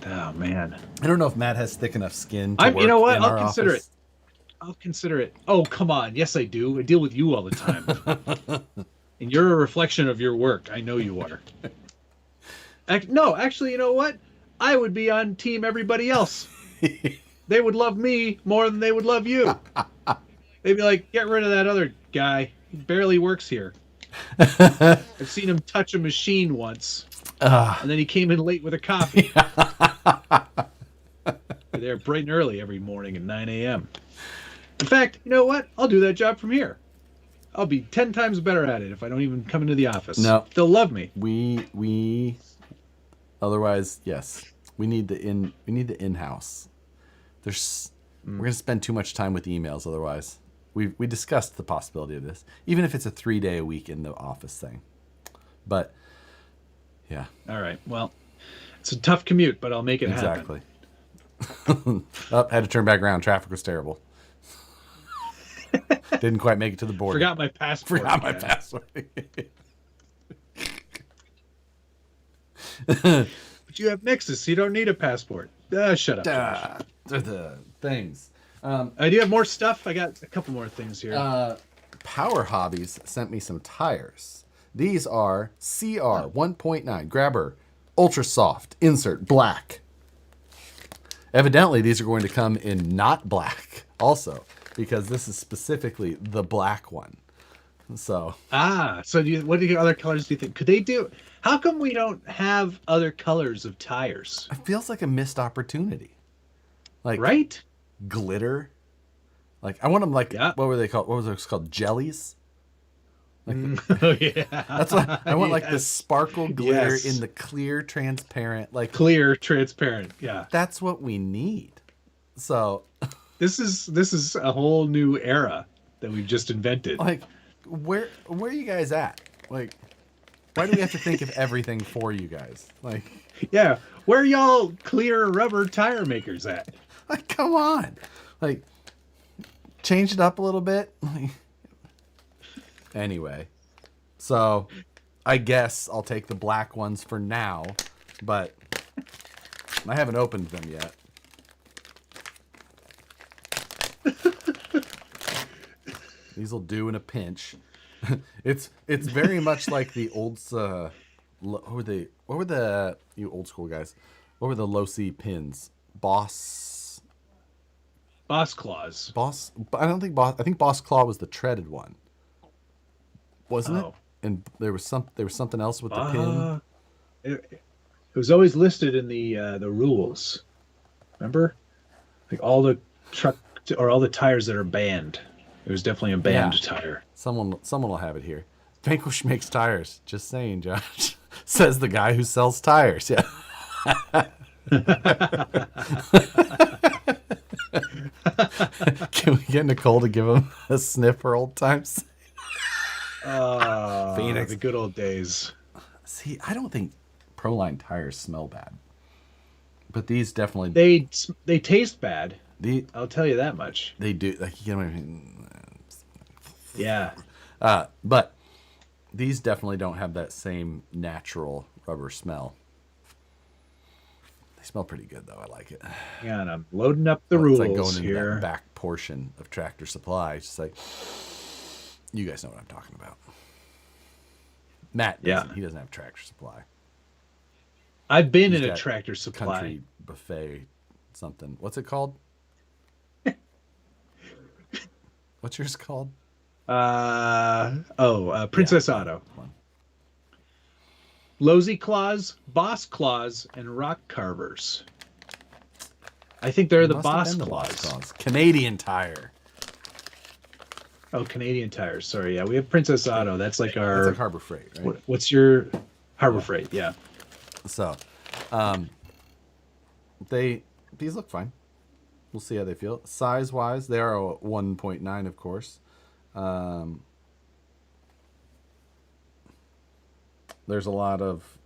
Oh, man. I don't know if Matt has thick enough skin to work You know what? in I'll our consider office. it. I'll consider it. Oh, come on. Yes, I do. I deal with you all the time. And you're a reflection of your work. I know you are. No, actually, you know what? I would be on team everybody else. They would love me more than they would love you. They'd be like, get rid of that other guy. He barely works here. I've seen him touch a machine once. And then he came in late with a coffee. They're bright and early every morning at 9 a.m. In fact, you know what? I'll do that job from here. I'll be 10 times better at it if I don't even come into the office. No. They'll love me. We otherwise, yes. We need the in-house. We're going to spend too much time with emails otherwise. We discussed the possibility of this, even if it's a 3-day a week in the office thing. But yeah. All right. Well, it's a tough commute, but I'll make it Exactly. Oh, had to turn back around. Traffic was terrible. Didn't quite make it to the border. Forgot my passport. But you have Nexus, so you don't need a passport. Shut up. They're the things. Do you have more stuff? I got a couple more things here. Power Hobbies sent me some tires. These are CR 1.9 grabber, ultra soft, insert black. Evidently, these are going to come in not black also, because this is specifically the black one. So what other colors do you think? Could they do? How come we don't have other colors of tires? it feels like a missed opportunity. Like Right? glitter. Like I want them like Yeah. what were they called? What was it called? Jellies. Oh yeah. That's what I want. Like the Yes. sparkle glitter Yes. in the clear, transparent. Like Clear, transparent. Yeah. that's what we need. So This is a whole new era that we've just invented. like where are you guys at? Like why do we have to think of everything for you guys? Like Yeah. Where are y'all clear rubber tire makers at? come on. Like change it up a little bit. Like, anyway. So I guess I'll take the black ones for now, but I haven't opened them yet. These will do in a pinch. It's very much like the old what were the you old school guys? What were the low C pins? Boss. Claws. I don't think Boss. I think Boss Claw was the treaded one, wasn't it? Oh. And there was something else with the pin. It was always listed in the rules. Remember? Like all the all the tires that are banned. It was definitely a banned tire. Someone will have it here. Vanquish makes tires. Just saying, Josh. Says the guy who sells tires. Yeah. Can we get Nicole to give him a sniff for old times? Phoenix. The good old days. See, I don't think Proline tires smell bad, but these definitely They taste bad. I'll tell you that much. they do. Like you get them. Yeah. But these definitely don't have that same natural rubber smell. They smell pretty good though. I like it. Yeah, and I'm loading up the It's rules like going into here. that back portion of Tractor Supply. It's just like you guys know what I'm talking about. Matt doesn't. He doesn't have Tractor Supply. I've been He's in a got Tractor Supply. Country buffet something. What's it called? What's yours called? Princess Yeah, Auto. one. Losey Claws, Boss Claws, and Rock Carvers. I think they're the Must have Boss been the Boss Claws. Claws. Canadian Tire. Oh, Canadian Tires. Sorry, yeah, we have Princess Auto. That's like our. That's like Harbor Freight, right? What's your Harbor Freight? Yeah. So, these look fine. We'll see how they feel. Size wise, they are a 1.9, of course. There's a lot of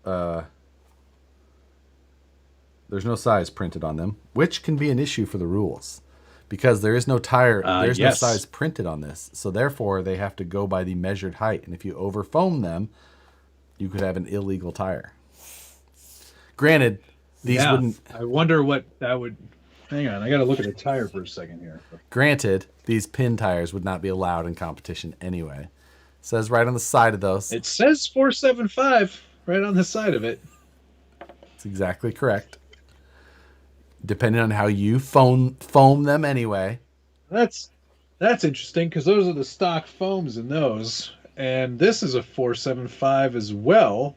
there's no size printed on them, which can be an issue for the rules because there is no tire. There's yes. no size printed on this, so therefore they have to go by the measured height. And if you over foam them, you could have an illegal tire. Granted, these wouldn't. I wonder what that would. Hang on, I got to look at the tire for a second here. Granted, these pin tires would not be allowed in competition anyway. Says right on the side of those. It says 475 right on the side of it. It's exactly correct. Depending on how you foam them anyway. That's interesting because those are the stock foams in those, and this is a 475 as well,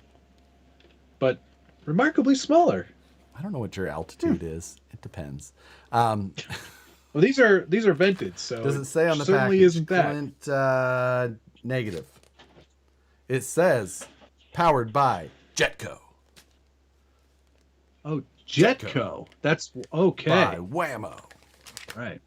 but remarkably smaller. I don't know what your altitude is. It depends. Well, these are vented, so Does it say on the certainly package? isn't that. Coolant, negative. It says powered by Jetco. Oh, Jetco. That's okay. By Whammo. Right.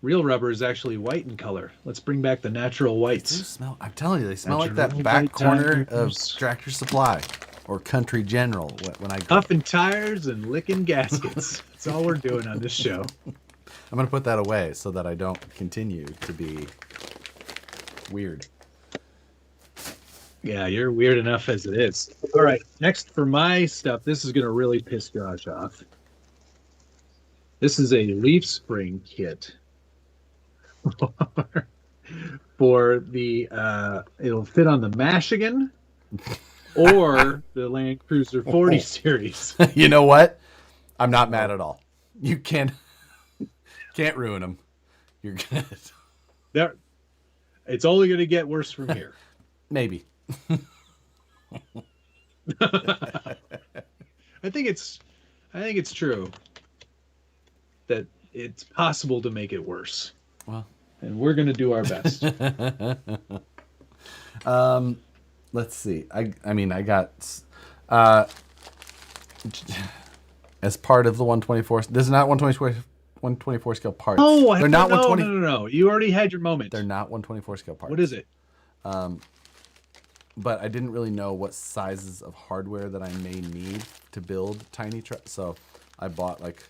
Real rubber is actually white in color. Let's bring back the natural They whites. smell. I'm telling you, they smell like Natural that back white corner of tires. Tractor Supply or Country General when I go. Puffing tires and licking gaskets. That's all we're doing on this show. I'm gonna put that away so that I don't continue to be weird. Yeah, you're weird enough as it is. All right, next for my stuff, this is going to really piss Josh off. This is a leaf spring kit for the, it'll fit on the Michigan or the Land Cruiser 40 series. You know what? I'm not mad at all. You can't ruin them. You're good. There, it's only going to get worse from here. Maybe. I think it's true that it's possible to make it worse. Well, And we're going to do our best. let's see. I mean, I got as part of the 124. This is not 124 scale parts. Oh, they're not no, 120. no. You already had your moment. They're not 124 scale parts. What is it? But I didn't really know what sizes of hardware that I may need to build tiny trucks. So I bought like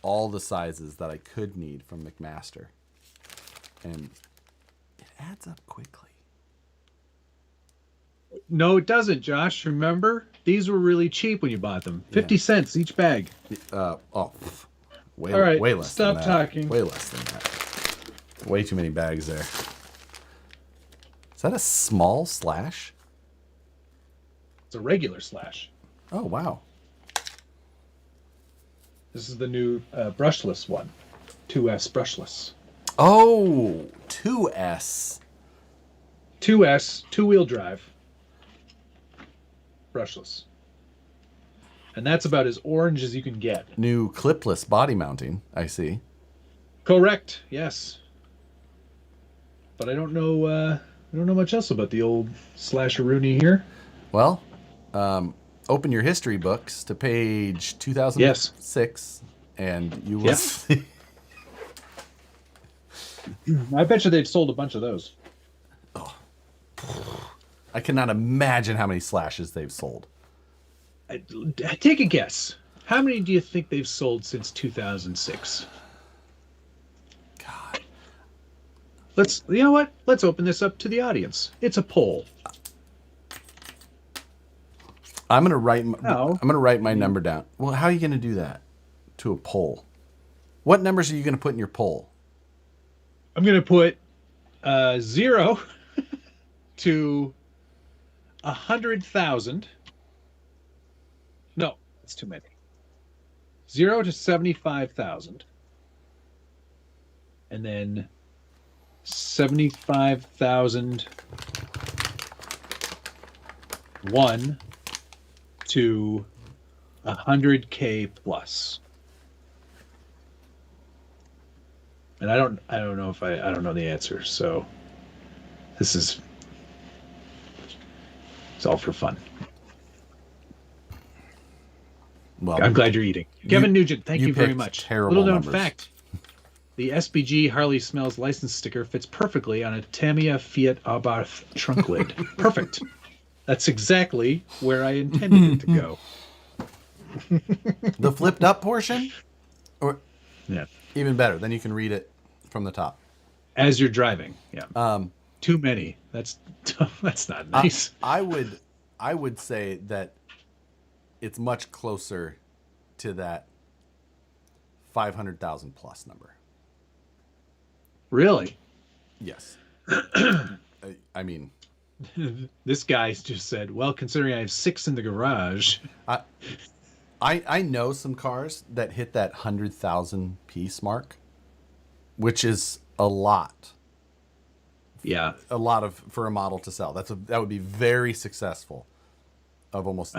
all the sizes that I could need from McMaster. And it adds up quickly. No, it doesn't, Josh. Remember? These were really cheap when you bought them. 50 cents each bag. Way, All right, way less stop than that. talking. Way less than that. Way too many bags there. Is that a small slash? It's a regular slash. Oh, wow. This is the new brushless one. 2S brushless. Oh, 2S. 2S, two-wheel drive. Brushless. And that's about as orange as you can get. New clipless body mounting, I see. Correct, yes. But I don't know much else about the old slasheroonie here. Well, open your history books to page 2006, and you will Yeah. see. I bet you they've sold a bunch of those. I cannot imagine how many slashes they've sold. Take a guess. How many do you think they've sold since 2006? God. You know what? Let's open this up to the audience. It's a poll. I'm gonna write. No. I'm gonna write my number down. Well, how are you gonna do that? To a poll. What numbers are you gonna put in your poll? I'm going to put 0 to 100,000. No, that's too many. 0 to 75,000. And then 75,000. 1 to 100K plus. And I don't know if I don't know the answer, so it's all for fun. Well, I'm glad you're eating. Kevin Nugent, thank you you very picked much. terrible Little known numbers. fact. The SBG Harley Smells license sticker fits perfectly on a Tamiya Fiat Abarth trunk lid. Perfect. That's exactly where I intended it to go. the flipped up portion, or Yeah. even better, then you can read it from the top. As you're driving. Yeah. Too many. That's not nice. I would say that it's much closer to that 500,000 plus number. Really? Yes. I mean, This guy just said, well, considering I have 6 in the garage. I know some cars that hit that 100,000 piece mark, which is a lot. Yeah. A lot for a model to sell. That would be very successful of almost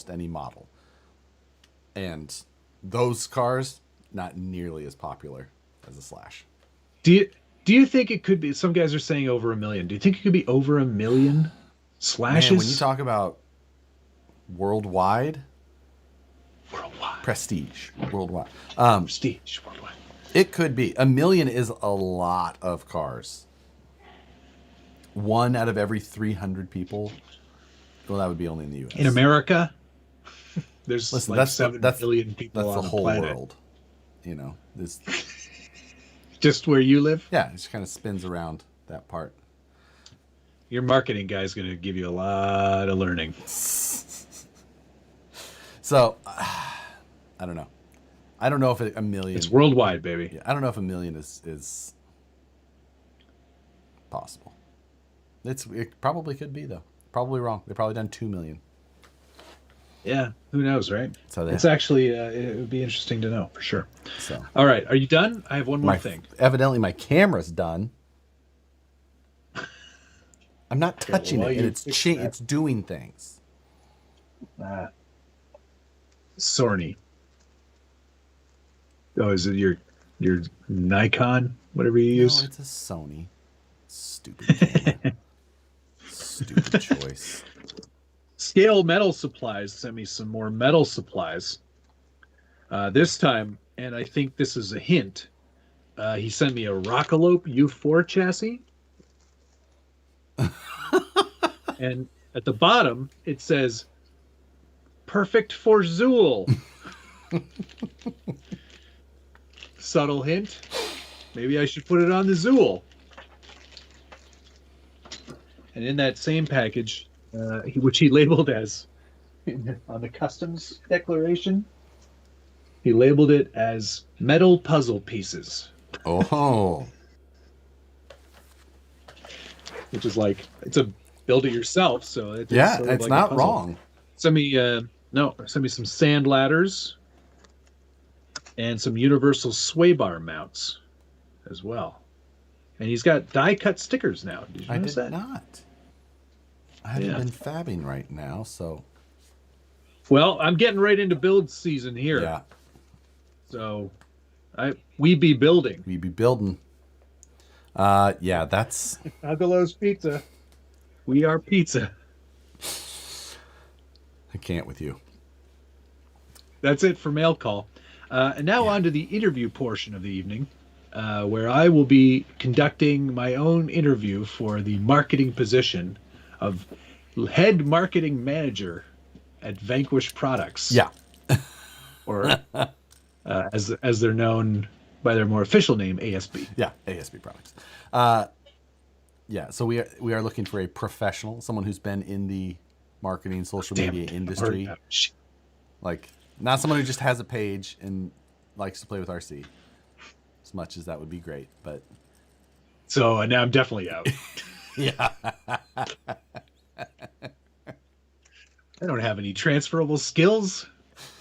any model. And those cars not nearly as popular as a Slash. Do you think it could be? Some guys are saying over 1 million. Do you think it could be over 1 million Slashes? Man, when you talk about worldwide, prestige worldwide, prestige worldwide, it could be. 1 million is a lot of cars. 1 out of every 300 people. Well, that would be only in the U.S. In America, there's Listen, like that's 7 billion people that's on the whole planet. world. You know, this. Just where you live? Yeah, it just kind of spins around that part. Your marketing guy's going to give you a lot of learning. So, I don't know. I don't know if 1 million. It's worldwide, baby. Yeah, I don't know if 1 million is possible. It probably could be though. Probably wrong. They've probably done 2 million. Yeah, who knows, right? So it's actually it would be interesting to know for sure. So, all right, are you done? I have one more thing. Evidently, my camera's done. I'm not touching it, and it's doing things. Sony. Oh, is it your Nikon? Whatever you use? No, it's a Sony. Stupid camera. Stupid choice. Scale Metal Supplies sent me some more metal supplies. This time, and I think this is a hint, he sent me a Rockalope U4 chassis. And at the bottom, it says, perfect for Zool. Subtle hint. Maybe I should put it on the Zool. And in that same package, which he labeled as, on the customs declaration, he labeled it as metal puzzle pieces. Oh. Which is like, it's a build it yourself, so it's yeah, sort of it's like not wrong. Send me some sand ladders and some universal sway bar mounts as well. And he's got die cut stickers now. Did you notice that? Not. I haven't been fabbing right now, so. Well, I'm getting right into build season here. Yeah. So, we be building. We be building. Yeah, that's. Agelo's Pizza. We are pizza. I can't with you. That's it for mail call. And now on to the interview portion of the evening, where I will be conducting my own interview for the marketing position of head marketing manager at Vanquish Products. Yeah. Or as they're known by their more official name, ASB. Yeah, ASB Products. Yeah, so we are looking for a professional, someone who's been in the marketing, social media industry. Like, not someone who just has a page and likes to play with RC. As much as that would be great, but. So now I'm definitely out. Yeah. I don't have any transferable skills.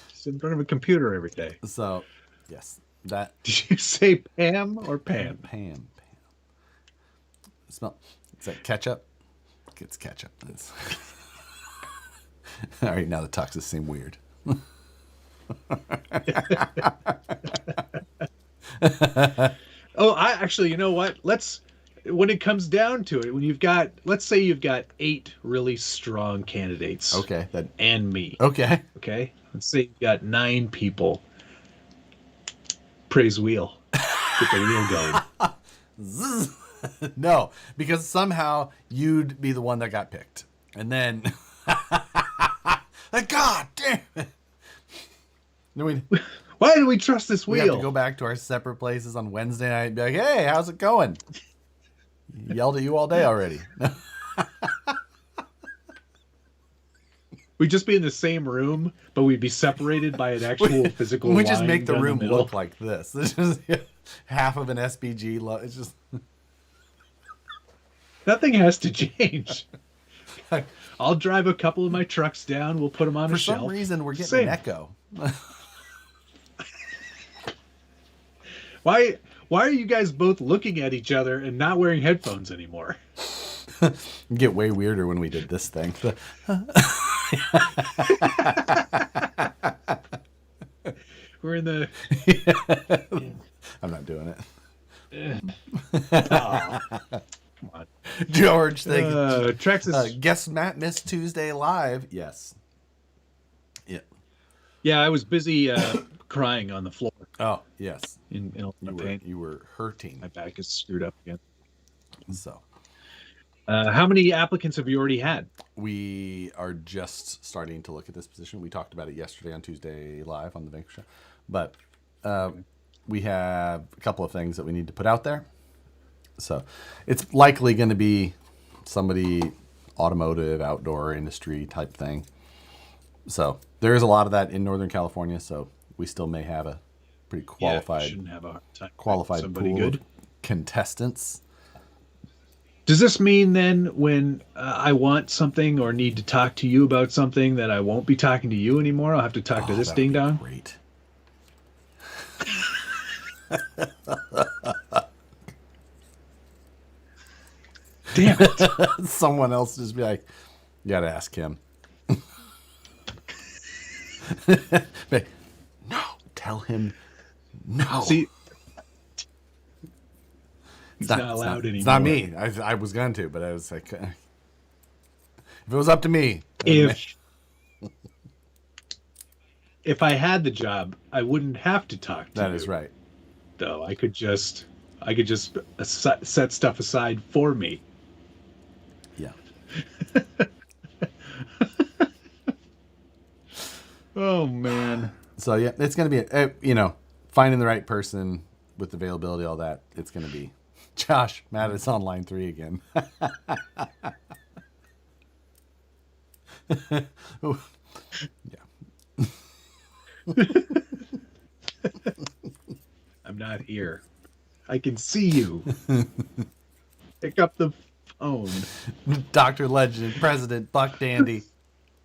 Just in front of a computer every day. So, yes, that. Did you say Pam or Pam? Pam. Smell. Is that ketchup? It's ketchup. All right, now the tuxes seem weird. Oh, you know what? When it comes down to it, let's say you've got 8 really strong candidates. Okay. And me. Okay. Okay. Let's say you've got 9 people. Praise wheel. Get the wheel going. No, because somehow you'd be the one that got picked. And then, God damn it. Why do we trust this wheel? We have to go back to our separate places on Wednesday night and be like, hey, how's it going? Yelled at you all day already. We'd just be in the same room, but we'd be separated by an actual physical We just line make the down room middle. look like this. It's just half of an SBG. It's just Nothing has to change. I'll drive a couple of my trucks down. We'll put them on for a shelf. some reason we're getting Same. an echo. Why are you guys both looking at each other and not wearing headphones anymore? It'd get way weirder when we did this thing. We're in the. I'm not doing it. Aw, come on. George, thank you. Traxxas. Guess Matt missed Tuesday live. Yes. Yeah. Yeah, I was busy crying on the floor Oh, yes. in a lot of pain. You were hurting. My back is screwed up again. So How many applicants have you already had? we are just starting to look at this position. We talked about it yesterday on Tuesday live on the Vanquish show, but we have a couple of things that we need to put out there. So it's likely going to be somebody automotive, outdoor industry type thing. So there is a lot of that in Northern California. So we still may have a pretty qualified, shouldn't have a hard time qualified finding somebody pool of good. contestants. Does this mean then when I want something or need to talk to you about something that I won't be talking to you anymore? I'll have to talk to this That would ding be dong? great. Damn it. Someone else just be like, you got to ask him. But, no, tell him no. See, he's not allowed anymore. It's not me. I was going to, but I was like, if it was up to me. If I had the job, I wouldn't have to talk to That you. is right. Though I could just set stuff aside for me. Yeah. Oh man. So yeah, it's going to be, finding the right person with availability, all that. It's going to be Josh. Matt, it's on line 3 again. Yeah. I'm not here. I can see you. Pick up the phone. Dr. Legend, President Buck Dandy.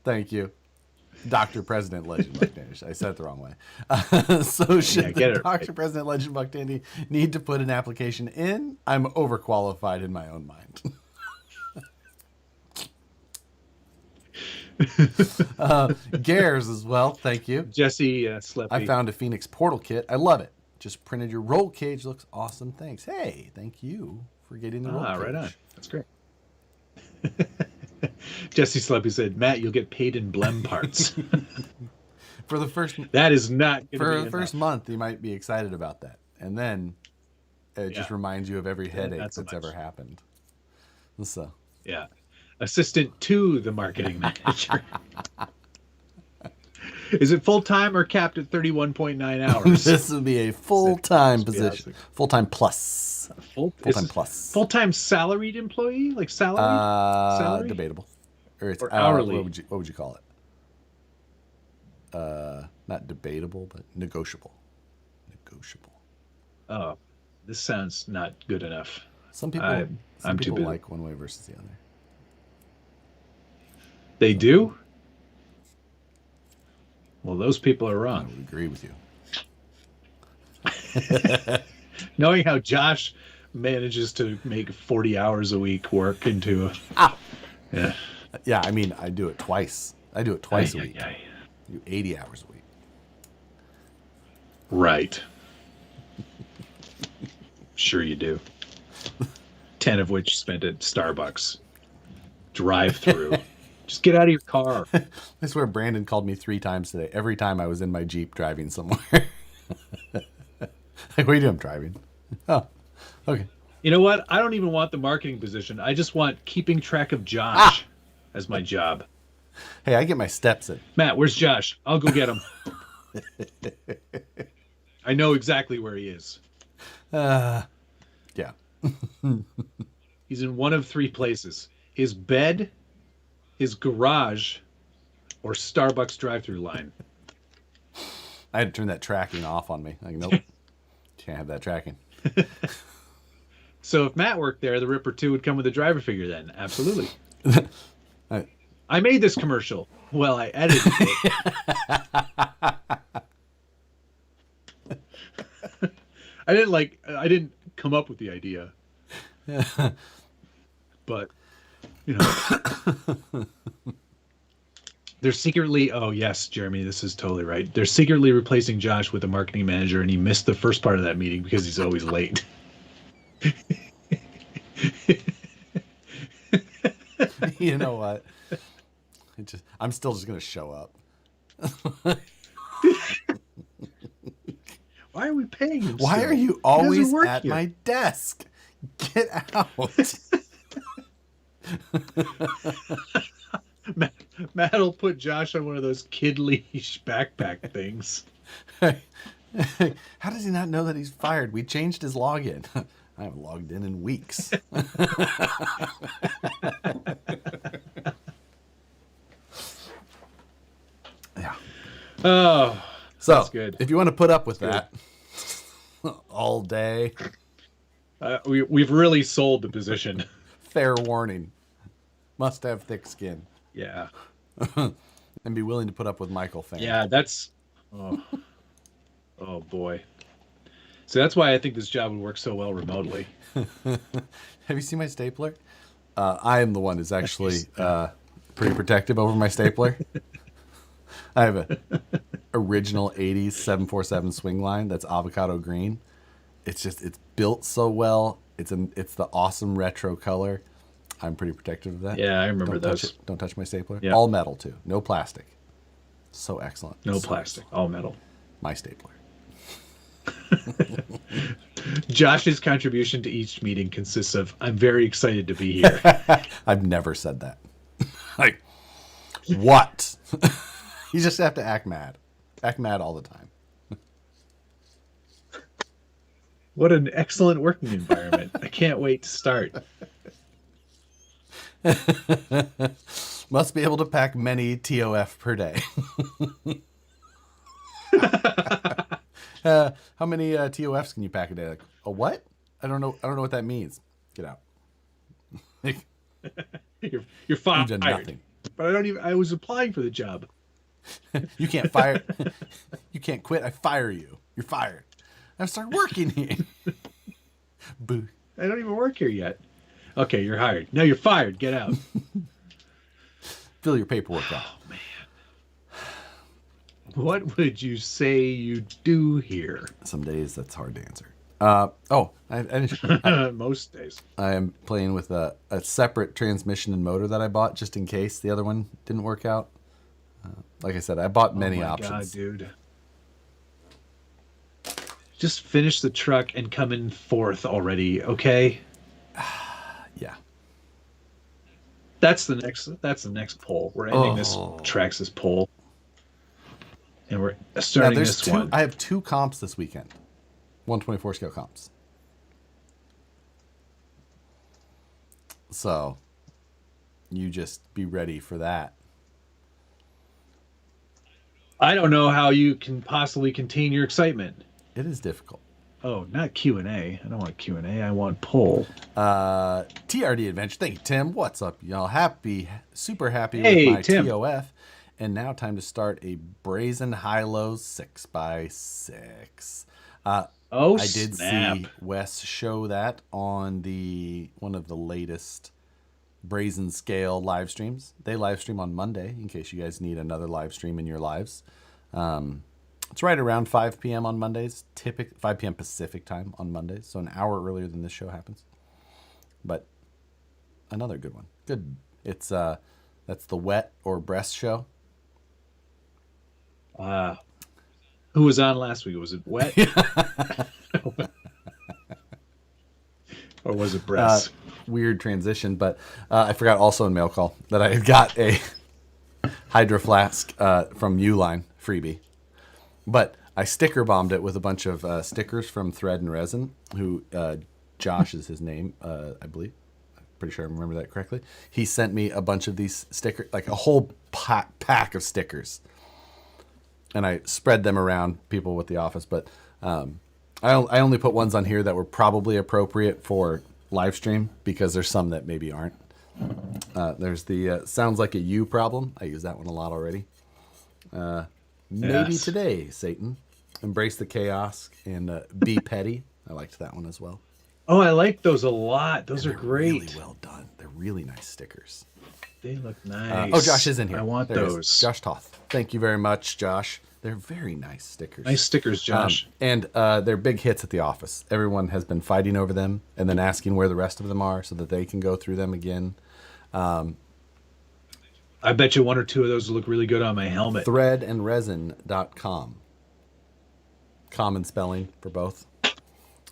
Thank you. Dr. President Legend Buck Dandy. I said it the wrong way. So should get it Dr. right. President Legend Buck Dandy need to put an application in? I'm overqualified in my own mind. Gares as well. Thank you. Jesse Sleppy. I found a Phoenix portal kit. I love it. Just printed your roll cage. Looks awesome. Thanks. Hey, thank you for getting the roll cage. Right on. That's great. Jesse Sleppy said, Matt, you'll get paid in blem parts. For the first That is not going for to the be first enough. month, you might be excited about that, and then it just Yeah. reminds you of every headache not so that's much. ever happened. So Yeah. Assistant to the marketing manager. Is it full time or capped at 31.9 hours? this would be a full-time Let's be position, honest. full-time plus, full-time plus, Full-time salaried employee? Like salaried? Salary? debatable, or it's Or hourly? What would you call it? Not debatable, but negotiable. Negotiable. Oh, this sounds not good enough. Some people, I'm too busy. like one way versus the other. They do? Well, those people are I wrong. would agree with you. Knowing how Josh manages to make 40 hours a week work into yeah. Yeah, I mean, I do it twice. I do it twice a week. Ay. I do 80 hours a week. Right. Sure you do. 10 of which spent at Starbucks. Drive through. Just get out of your car. I swear Brandon called me 3 times today. Every time I was in my Jeep driving somewhere. Like, what are you doing? I'm driving. Oh, okay. You know what? I don't even want the marketing position. I just want keeping track of Josh as my job. Hey, I get my steps in. Matt, where's Josh? I'll go get him. I know exactly where he is. Yeah. He's in one of 3 places: his bed, his garage, or Starbucks drive-through line. I had to turn that tracking off on me. Like, nope, can't have that tracking. So if Matt worked there, the Ripper 2 would come with a driver figure then. Absolutely. I- I made this commercial. Well, I edited it. I didn't come up with the idea. But, they're secretly, oh yes, Jeremy, this is totally right. They're secretly replacing Josh with a marketing manager, and he missed the first part of that meeting because he's always late. You know what? I'm still just gonna show up. Why are we paying him? Why still? are you He always doesn't work at here. my desk? Get out. Matt'll put Josh on one of those kid leash backpack things. How does he not know that he's fired? We changed his login. I haven't logged in weeks. Yeah. Oh, So, that's good. if you want to put up with Good. that all day, we've really sold the position. fair warning. Must have thick skin Yeah. and be willing to put up with Michael Fan. Yeah, that's. Oh boy. So that's why I think this job would work so well remotely. Have you seen my stapler? I am the one who's actually pretty protective over my stapler. I have a original 80s 747 swing line that's avocado green. It's built so well. It's the awesome retro color. I'm pretty protective of that. Yeah, I remember Don't touch those. it. Don't touch my stapler. Yeah. All metal too. No plastic. So excellent. No So plastic, excellent. all metal. My stapler. Josh's contribution to each meeting consists of, I'm very excited to be here. I've never said that. Like, what? You just have to act mad. Act mad all the time. What an excellent working environment. I can't wait to start. Must be able to pack many TOF per day. How many TOFs can you pack a day? Like, a what? I don't know what that means. Get out. Like, You're fired. you've done nothing. But I was applying for the job. You can't fire. You can't quit. I fire you. You're fired. I start working here. Boo. I don't even work here yet. Okay, you're hired. No, you're fired. Get out. Fill your paperwork out. What would you say you do here? Some days that's hard to answer. I Most days. am playing with a separate transmission and motor that I bought just in case the other one didn't work out. Like I said, I bought many oh my options. God, dude. Just finish the truck and come in fourth already, okay? Yeah. That's the next poll. We're ending this Oh. Traxxas poll. And we're Now, starting there's this one. I have 2 comps this weekend. 124 scale comps. So, you just be ready for that. I don't know how you can possibly contain your excitement. It is difficult. Oh, not Q&A. I don't want Q&A. I want poll. TRD Adventure. Thank you, Tim. What's up, y'all? Super happy Hey, with my Tim. TOF. And now time to start a Brazen High-Low 6x6. Oh, I did snap. see Wes show that on one of the latest Brazen Scale live streams. They live stream on Monday, in case you guys need another live stream in your lives. It's right around 5 p.m. on Mondays, 5 p.m. Pacific time on Mondays, so an hour earlier than this show happens. But another good one. Good. It's that's the Wet or Breast show. Who was on last week? Was it Wet? Or was it Breast? Weird transition, but I forgot also in mail call that I had got a Hydro Flask from Uline freebie. But I sticker bombed it with a bunch of stickers from Thread and Resin, who Josh is his name, I believe. pretty sure I remember that correctly. He sent me a bunch of these stickers, like a whole pack of stickers, and I spread them around people with the office. But I only put ones on here that were probably appropriate for live stream because there's some that maybe aren't. There's the sounds like a you problem. I use that one a lot already. Maybe Yes. today, Satan. Embrace the chaos and be petty. I liked that one as well. Oh, I like those a lot. Those are They're great. really well done. They're really nice stickers. They look nice. Oh, Josh is in here. I want There he is. those. Josh Toth. Thank you very much, Josh. They're very nice stickers. Nice stickers, Josh. And they're big hits at the office. Everyone has been fighting over them and then asking where the rest of them are so that they can go through them again. I bet you one or two of those will look really good on my helmet. Threadandresin.com. Common spelling for both.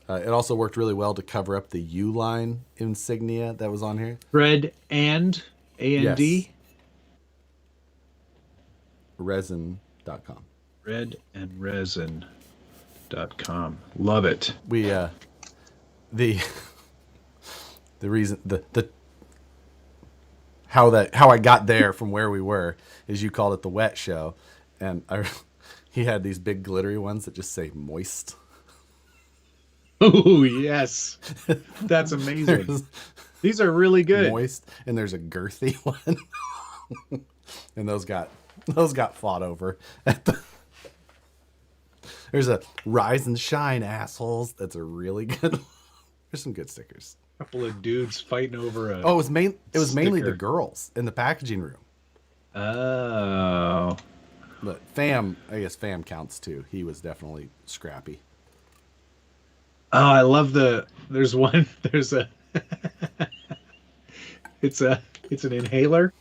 It also worked really well to cover up the U-line insignia that was on here. Thread and A-N-D? Yes. Resin.com. Red and resin.com. Love it. We the reason the how I got there from where we were is you called it the wet show, and he had these big glittery ones that just say moist. Oh, yes. That's amazing. There's These are really good. moist, and there's a girthy one, and those got fought over at the. There's a rise and shine, assholes. That's a really good one. There's some good stickers. A couple of dudes fighting over a... Oh, it was mainly the Sticker. girls in the packaging room. Oh. But Fam, I guess Fam counts too. He was definitely scrappy. Oh, I love there's one, it's an inhaler,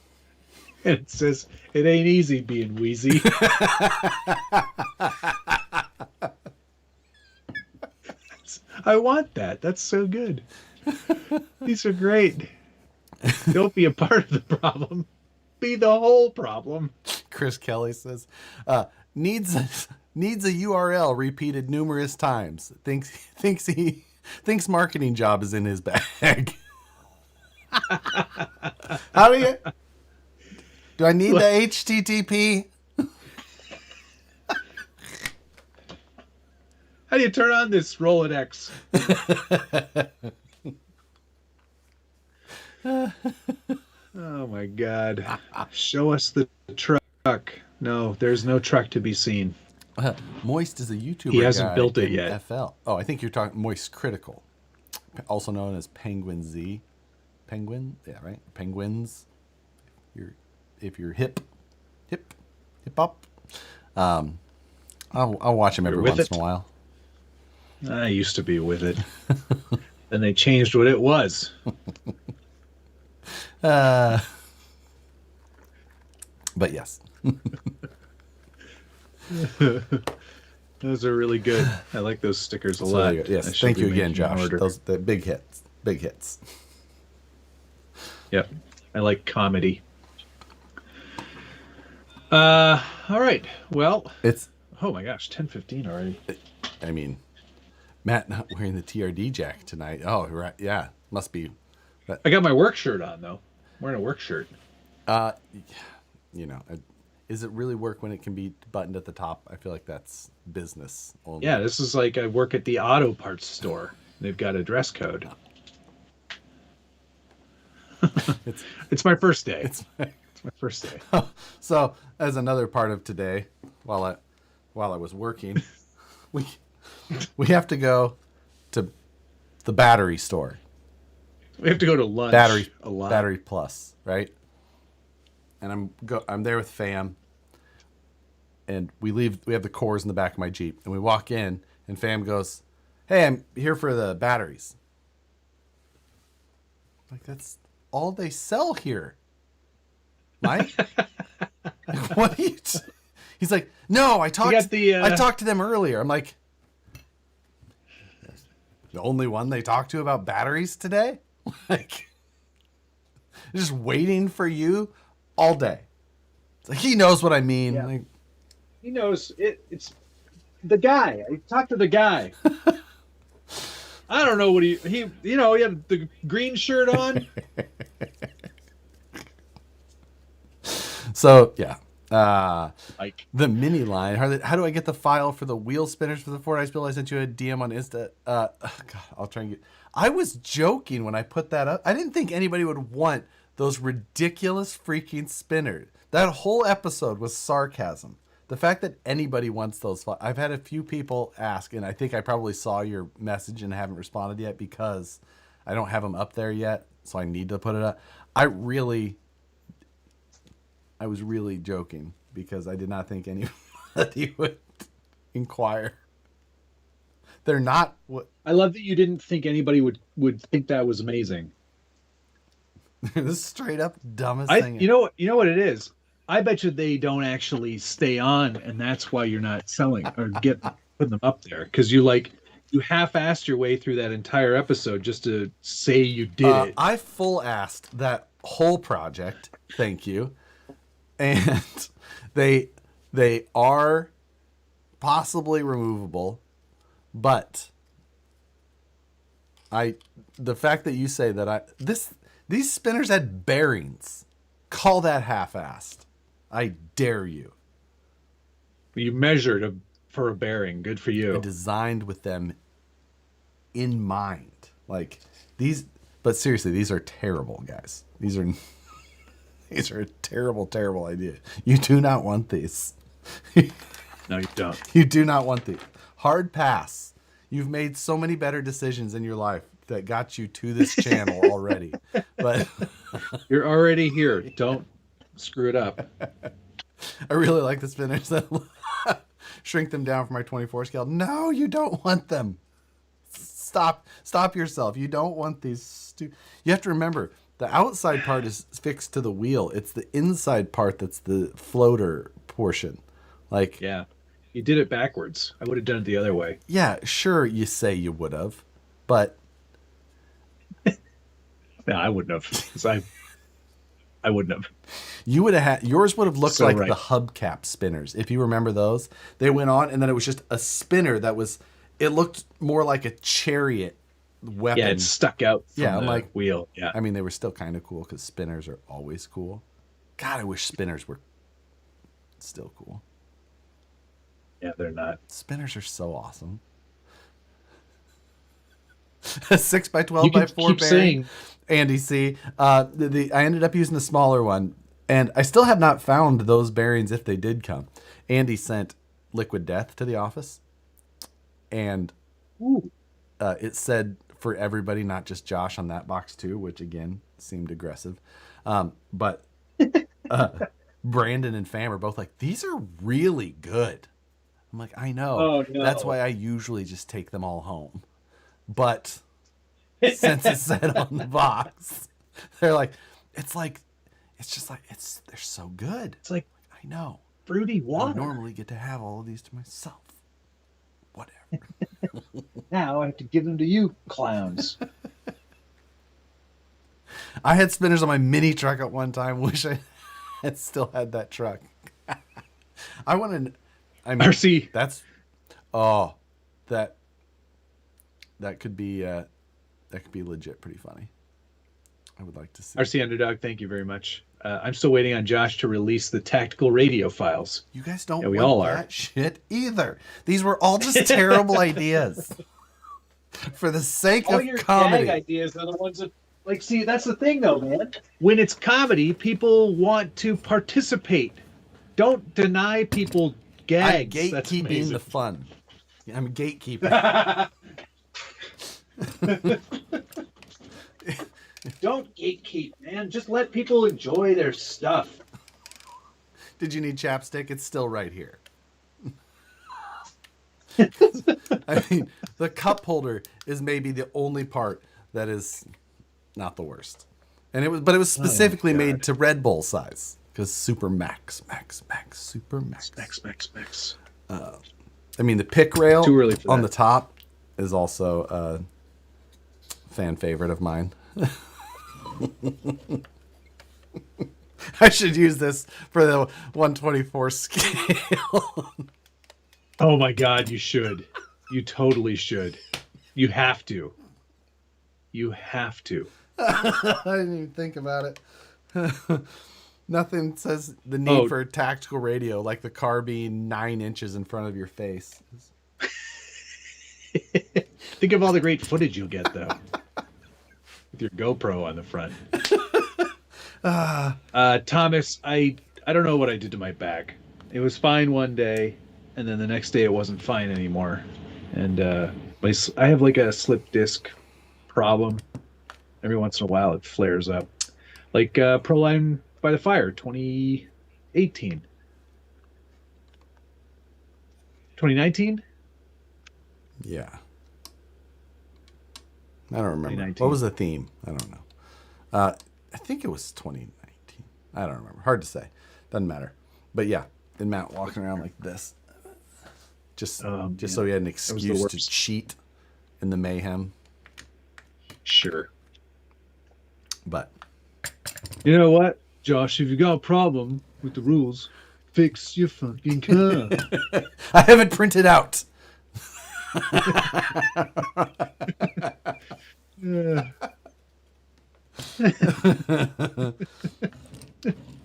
and it says, "It ain't easy being wheezy." I want that. That's so good. These are great. Don't be a part of the problem. Be the whole problem. Chris Kelly says, needs a URL repeated numerous times. Thinks marketing job is in his bag. How do I need the HTTP? How do you turn on this Rolodex? Oh my God. Show us the truck. No, there's no truck to be seen. Moist is a YouTuber. He hasn't guy built it in yet. FL. Oh, I think you're talking Moist Critical, also known as Penguin Z. Penguin, yeah, right. Penguins. If you're hip hop. I'll watch him every You're with once it? in a while. I used to be with it. Then they changed what it was. But yes. Those are really good. I like those stickers a So lot. there you go. I Yes, should thank be you again, making an Josh. order. Those the big hits. Big hits. Yep. I like comedy. All right. Well, It's oh my gosh, 10:15 already. I mean, Matt not wearing the TRD jack tonight. Oh, right. Yeah. Must be I got my work shirt on though. I'm wearing a work shirt. you know, is it really work when it can be buttoned at the top? I feel like that's business only. Yeah, this is like I work at the auto parts store. They've got a dress code. It's my first day. It's my first day. So, as another part of today, while I was working, we have to go to the battery store. We have to go to lunch a lot. Battery Plus, right? And I'm there with Fam, and we have the cores in the back of my Jeep, and we walk in, and Fam goes, "Hey, I'm here for the batteries." Like, that's all they sell here, Mike. Like, what are you? He's like, "No, I talked to them earlier." I'm like, the only one they talked to about batteries today? Like, just waiting for you all day. It's like, he knows what I mean. Yeah. Like, He knows it. It's the guy. I talked to the guy. I don't know what he he had the green shirt on. So yeah. Like, The mini line. How do I get the file for the wheel spinners for the Ford Ice Bill? I sent you a DM on Insta. God, I'll try and get. I was joking when I put that up. I didn't think anybody would want those ridiculous freaking spinners. That whole episode was sarcasm. The fact that anybody wants those, I've had a few people ask, and I think I probably saw your message and haven't responded yet because I don't have them up there yet, so I need to put it up. I was really joking because I did not think anybody would inquire. They're not what. I love that you didn't think anybody would think that was amazing. This is straight up dumbest thing. You know what it is. I bet you they don't actually stay on, and that's why you're not selling or putting them up there because you half-assed your way through that entire episode just to say you did it. I full-assed that whole project. Thank you. And they are possibly removable, but the fact that you say that these spinners had bearings, call that half-assed. I dare you. You measured for a bearing. Good for you. I designed with them in mind. Like these, but seriously, these are terrible, guys. These are a terrible, terrible idea. You do not want these. No, you don't. You do not want these. Hard pass. You've made so many better decisions in your life that got you to this channel already. But you're already here. Don't screw it up. I really like the spinners that shrink them down for my 24 scale. No, you don't want them. Stop yourself. You don't want these. You have to remember, the outside part is fixed to the wheel. It's the inside part that's the floater portion. Like, yeah, you did it backwards. I would have done it the other way. Yeah, sure, you say you would have, but no, I wouldn't have. 'Cause I wouldn't have. You would have had yours would have looked So like right. the hubcap spinners, if you remember those. They went on, and then it was just a spinner that was. It looked more like a chariot weapon. Yeah, it stuck out from Yeah, I'm the like- wheel. Yeah. I mean, they were still kind of cool because spinners are always cool. God, I wish spinners were still cool. Yeah, they're not. Spinners are so awesome. A 6x12 You by can 4 keep bearing. saying Andy C. I ended up using the smaller one, and I still have not found those bearings if they did come. Andy sent Liquid Death to the office, and it said for everybody, not just Josh, on that box too, which again seemed aggressive. But Brandon and Fam are both like, these are really good. I'm like, I know. Oh, no. That's why I usually just take them all home. But since it said on the box, they're like, they're so good. It's like I know. fruity I water. normally get to have all of these to myself. Whatever. Now I have to give them to you, clowns. I had spinners on my mini truck at one time. Wish I had still had that truck. I want to. I mean, RC. that's. That could be legit pretty funny. I would like to see. RC Underdog, thank you very much. I'm still waiting on Josh to release the tactical radio files. You guys don't Yeah, we want all that are. shit either. These were all just terrible ideas. For the sake All of your comedy. gag ideas are the ones that, like, see, that's the thing, though, man. When it's comedy, people want to participate. Don't deny people I'm gags. That's gatekeeping amazing. the fun. I'm gatekeeping. Don't gatekeep, man. Just let people enjoy their stuff. Did you need chapstick? It's still right here. I mean, the cup holder is maybe the only part that is not the worst. And it was specifically made to Red Bull size because super max, super max. Max. I mean, the pick rail Too early for on that. the top is also a fan favorite of mine. I should use this for the 124 scale. Oh my God, you should. You totally should. You have to. You have to. I didn't even think about it. Nothing says the need Oh. for tactical radio like the car being 9 inches in front of your face. Think of all the great footage you'll get, though, with your GoPro on the front. Thomas, I don't know what I did to my back. It was fine one day, and then the next day it wasn't fine anymore. And I have like a slip disc problem. Every once in a while it flares up. Like Proline by the Fire 2018. 2019? Yeah. I don't remember. 2019. What was the theme? I don't know. I think it was 2019. I don't remember. Hard to say. Doesn't matter. But yeah, then Matt walking around like this. Just so he had an excuse to cheat in the mayhem. Sure. But you know what, Josh? If you got a problem with the rules, fix your fucking car. I have it printed out.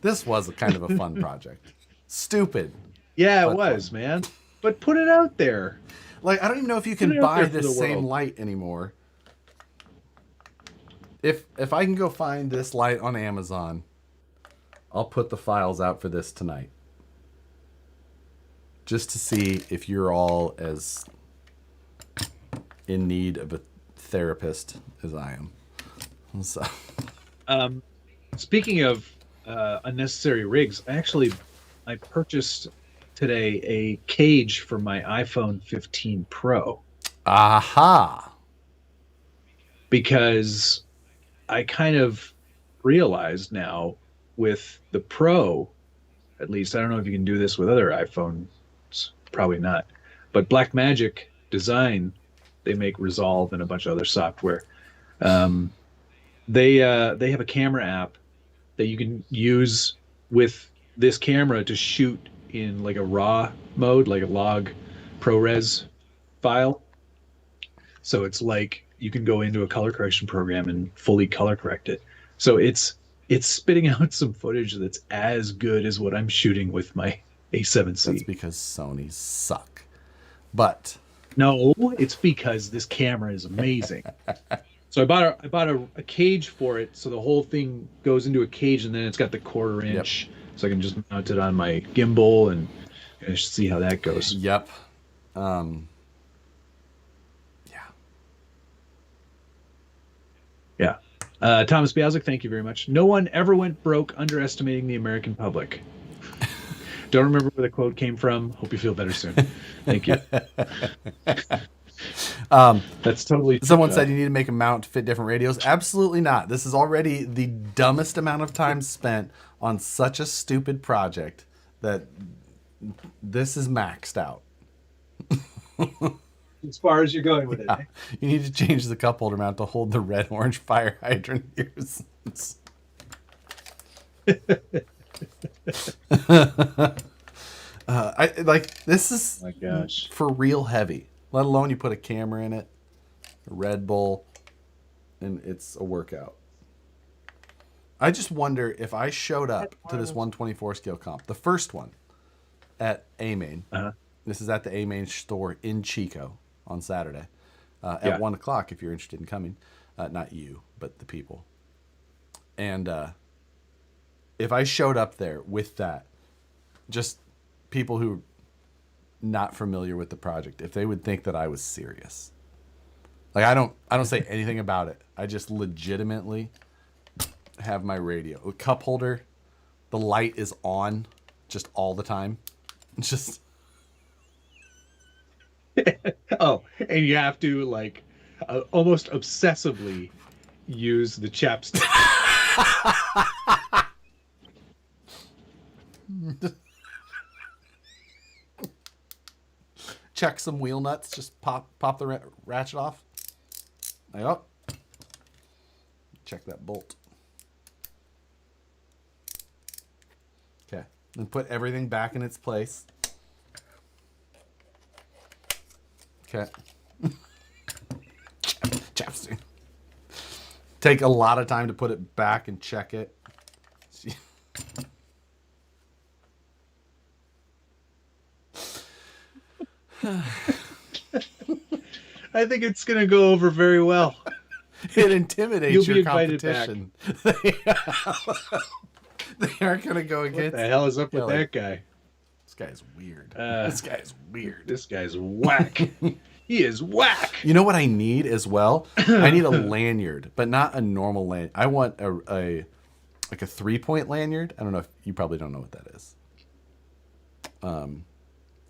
This was a kind of a fun project. Stupid. Yeah, it was, man. But put it out there. Like, I don't even know if you can buy this same light anymore. If I can go find this light on Amazon, I'll put the files out for this tonight. Just to see if you're all as in need of a therapist as I am. So. Speaking of unnecessary rigs, I purchased today a cage for my iPhone 15 Pro. Aha! Because I kind of realized now with the Pro, at least, I don't know if you can do this with other iPhones, probably not, but Blackmagic Design, they make Resolve and a bunch of other software. They have a camera app that you can use with this camera to shoot in like a RAW mode, like a log ProRes file. So it's like you can go into a color correction program and fully color correct it. So it's spitting out some footage that's as good as what I'm shooting with my A7C. That's because Sony's suck. But no, it's because this camera is amazing. So I bought a cage for it, so the whole thing goes into a cage, and then it's got the 1/4 inch, so I can just mount it on my gimbal and see how that goes. Yep. Yeah. Thomas Bialzik, thank you very much. No one ever went broke underestimating the American public. Don't remember where the quote came from. Hope you feel better soon. Thank you. That's totally. Someone said you need to make a mount to fit different radios. Absolutely not. This is already the dumbest amount of time spent on such a stupid project that this is maxed out. As far as you're going with it. Yeah. You need to change the cup holder mount to hold the red-orange fire hydrant ears. I like this is oh my gosh. For real heavy. Let alone you put a camera in it, a Red Bull, and it's a workout. I just wonder if I showed up to this 124 scale comp, the first one at A-Main. This is at the A-Main store in Chico on Saturday at 1 o'clock if you're interested in coming. Not you, but the people. And if I showed up there with that, just people who not familiar with the project, if they would think that I was serious. Like I don't say anything about it. I just legitimately have my radio. The cup holder, the light is on just all the time. It's just oh, and you have to like almost obsessively use the chapstick. check some wheel nuts. Just pop the ratchet off. Like, oh. Check that bolt. Okay. Then put everything back in its place. Okay. Chapstick. take a lot of time to put it back and check it. I think it's going to go over very well. It intimidates You'll be your invited competition. They aren't going to go against. What the hell is up with like, that guy? This guy's weird. This guy's weird. This guy's whack. He is whack. You know what I need as well? I need a lanyard, but not a normal lanyard. I want a like a 3-point lanyard. I don't know if you probably don't know what that is.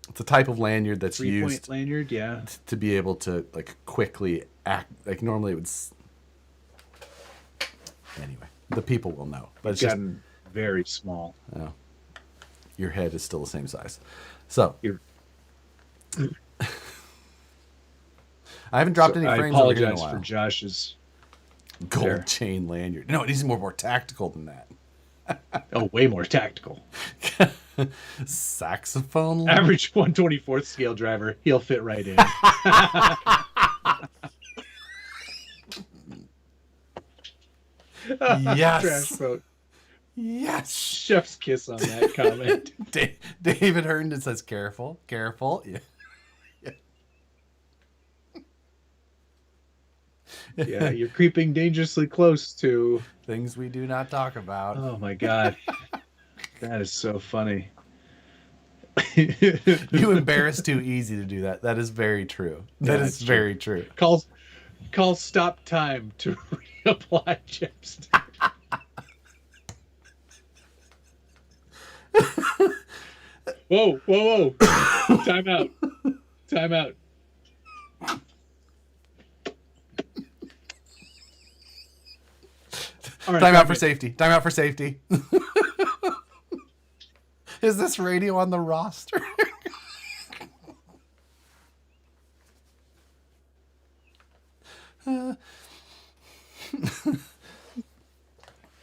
It's a type of lanyard that's 3-point used lanyard, yeah. to be able to like quickly act. Like normally it would. Anyway, the people will know. But it's gotten just very small. Oh, your head is still the same size. So I haven't dropped any frames over here in a apologize while. for Josh's Gold chain lanyard. No, it needs more tactical than that. Oh, way more tactical. Saxophone. Average 1/24th scale driver. He'll fit right in. Yes. Trash boat. Yes. Chef's kiss on that comment. David Herndon says, "Careful, careful." Yeah. Yeah, you're creeping dangerously close to Things we do not talk about. Oh my god. That is so funny. You embarrass too easy to do that. That is very true. That is very true. Call stop time to reapply chipstick. Whoa. Time out. All right, Time out for safety. Time out for safety. Is this radio on the roster? Can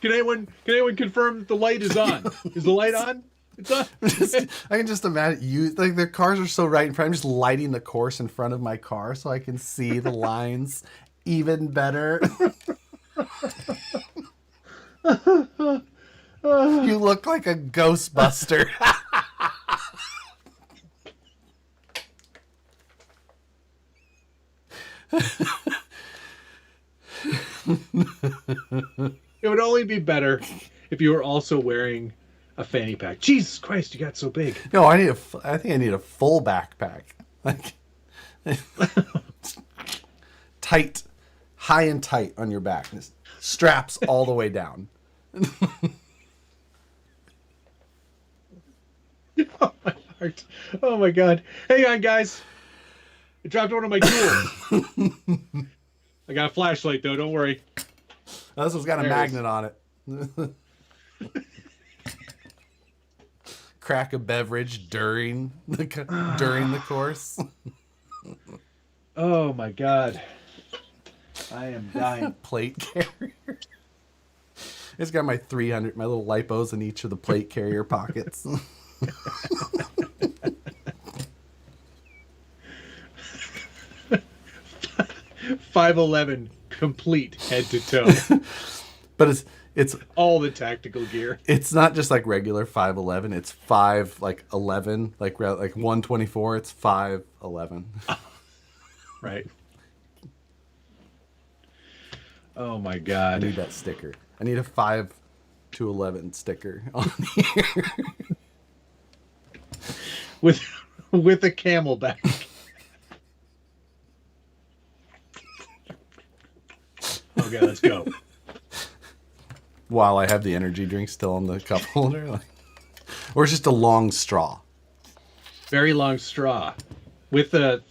anyone confirm that the light is on? Is the light on? It's on. I can just imagine you, like, the cars are so right in front. I'm just lighting the course in front of my car so I can see the lines even better. You look like a Ghostbuster. It would only be better if you were also wearing a fanny pack. Jesus Christ, you got so big. No, I think I need a full backpack. Like tight, high and tight on your back. Just straps all the way down. Oh my heart. Oh my god. Hang on, guys. I dropped one of my tools. I got a flashlight though, don't worry. This one's got a magnet on it. Crack a beverage during the course. Oh my god. I am dying. Plate carrier. It's got my 300, my little lipos in each of the plate carrier pockets. 5'11", complete head to toe. But it's all the tactical gear. It's not just like regular 5'11". It's 5'11", like 124. It's 5'11". Right. Oh my I god. need that sticker. I need a 5 to 11 sticker on here. With a camelback. Okay, let's go. While I have the energy drink still on the cup holder, or it's just a long straw. Very long straw, with a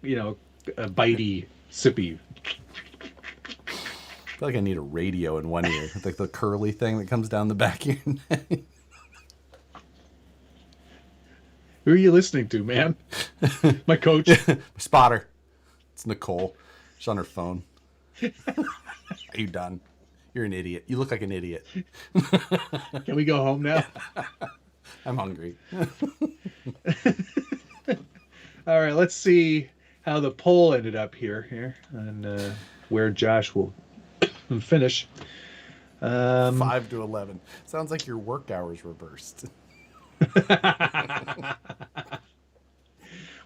bitey, sippy. I feel like I need a radio in one ear, like the curly thing that comes down the back of your neck. Who are you listening to, man? My coach. Spotter. It's Nicole. She's on her phone. Are you done? You're an idiot. You look like an idiot. Can we go home now? I'm hungry. All right, let's see how the poll ended up here, and where Josh will finish. 5 to 11. Sounds like your work hours reversed.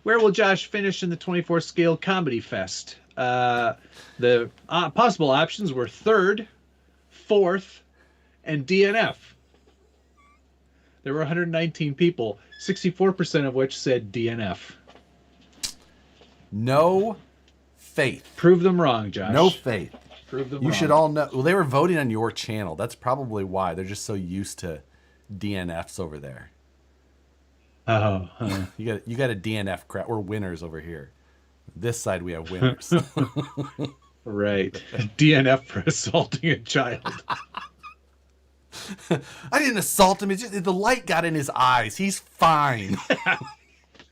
Where will Josh finish in the 24 Scale Comedy Fest? The possible options were third, fourth, and DNF. There were 119 people, 64% of which said DNF. No faith. Prove them wrong, Josh. No faith. Prove them You wrong. should all know. Well, they were voting on your channel. That's probably why. They're just so used to DNFs over there. Oh, You got a DNF crowd. We're winners over here. This side we have winners. right. DNF for assaulting a child. I didn't assault him. It's just the light got in his eyes. He's fine.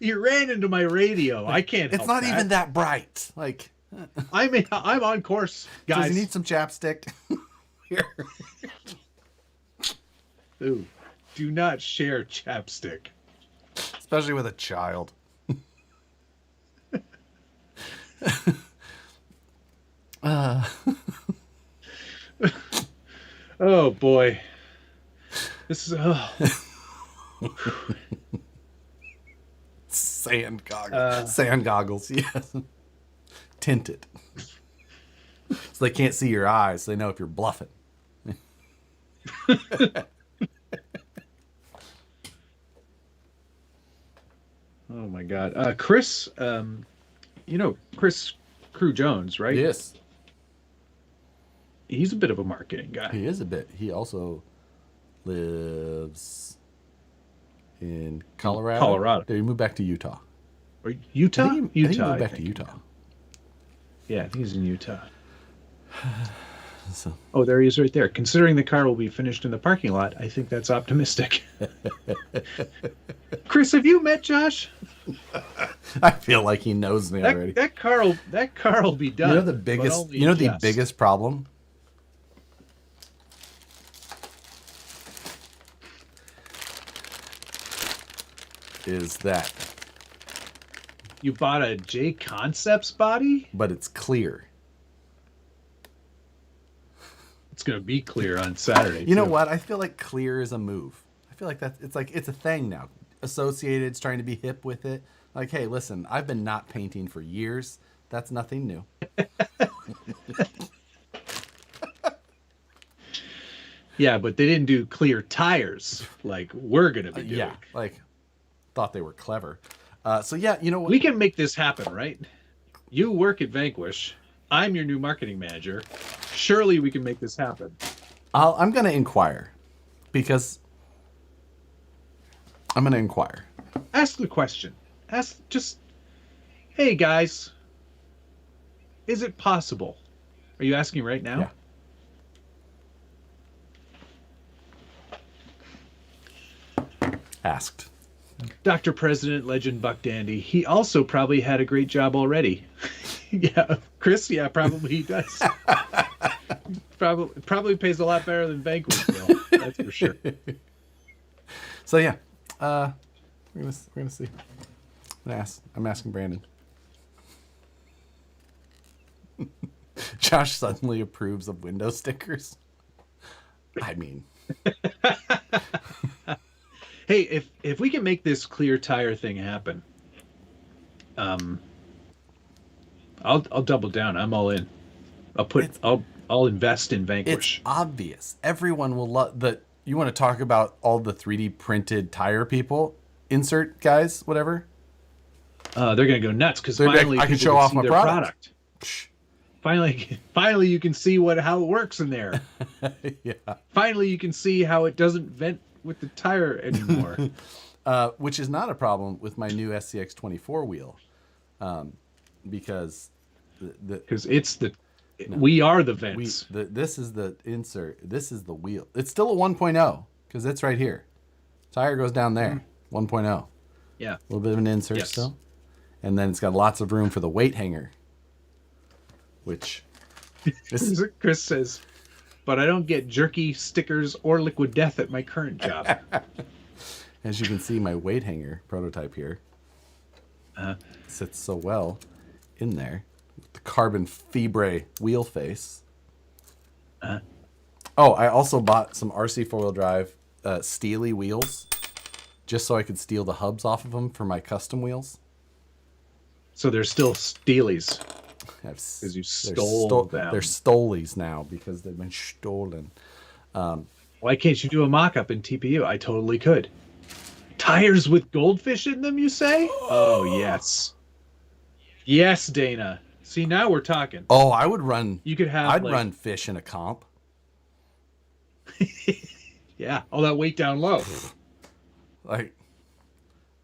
He ran into my radio. I can't. It's not even that bright. Like, I'm on course, guys. does he need some chapstick? Here. Ooh, do not share chapstick. Especially with a child. Oh boy, this is Sand goggles. Sand goggles, yes. Tinted. So they can't see your eyes, so they know if you're bluffing. Oh my God, Chris. Chris Crew Jones, right? Yes. He's a bit of a marketing guy. He is a bit. He also lives in Colorado. Colorado. Did he move back to Utah? Or Utah? I think he Utah. moved back I to think. Utah. Yeah, I think he's in Utah. So, Oh, there he is right there. Considering the car will be finished in the parking lot, I think that's optimistic. Chris, have you met Josh? I feel like he knows me already. That car will be done. You know the but biggest. only You know in the jest. biggest problem. Is that, You bought a J Concepts body? but it's clear. It's gonna be clear on Saturday. You know too. what? I feel like clear is a move. I feel like it's a thing now. Associated's trying to be hip with it. Like, hey, listen, I've been not painting for years. That's nothing new. Yeah, but they didn't do clear tires like we're gonna be doing. Yeah, like thought they were clever. So yeah, you know what? We can make this happen, right? You work at Vanquish. I'm your new marketing manager. Surely we can make this happen. I'm gonna inquire because I'm gonna inquire. Ask the question. Ask just, hey guys, is it possible? Are you asking right now? Yeah. Asked. Dr. President Legend Buck Dandy. He also probably had a great job already. Yeah, Chris. Yeah, probably he does. Probably pays a lot better than Vanquish will. That's for sure. So yeah, we're gonna see. I'm asking Brandon. Josh suddenly approves of window stickers. I mean, Hey, if we can make this clear tire thing happen, I'll double down. I'm all in. I'll invest in it's Vanquish. obvious. Everyone will love that. You want to talk about all the 3D printed tire people? Insert guys, whatever. They're gonna go nuts because They're like, finally I can people show off see my their product. Finally, you can see how it works in there. Yeah. Finally, you can see how it doesn't vent with the tire anymore. Which is not a problem with my new SCX 24 wheel, because Because we are the vents. this is the insert. This is the wheel. It's still a 1.0 because it's right here. Tire goes down there. 1.0. Yeah. A little bit of an insert Yes. still, and then it's got lots of room for the weight hanger, which this Chris says, but I don't get jerky stickers or liquid death at my current job. as you can see, my weight hanger prototype here sits so well in there. The carbon fibre wheel face. Oh, I also bought some RC four-wheel drive Steely wheels, just so I could steal the hubs off of them for my custom wheels. So they're still Steelies Because because you stole them. They're stolies now because they've been stolen. Why can't you do a mock-up in TPU? I totally could. Tires with goldfish in them, you say? Oh, yes. Yes, Dana. See, now we're talking. Oh, I would run. You could have I'd run fish in a comp. Yeah, all that weight down low. Like,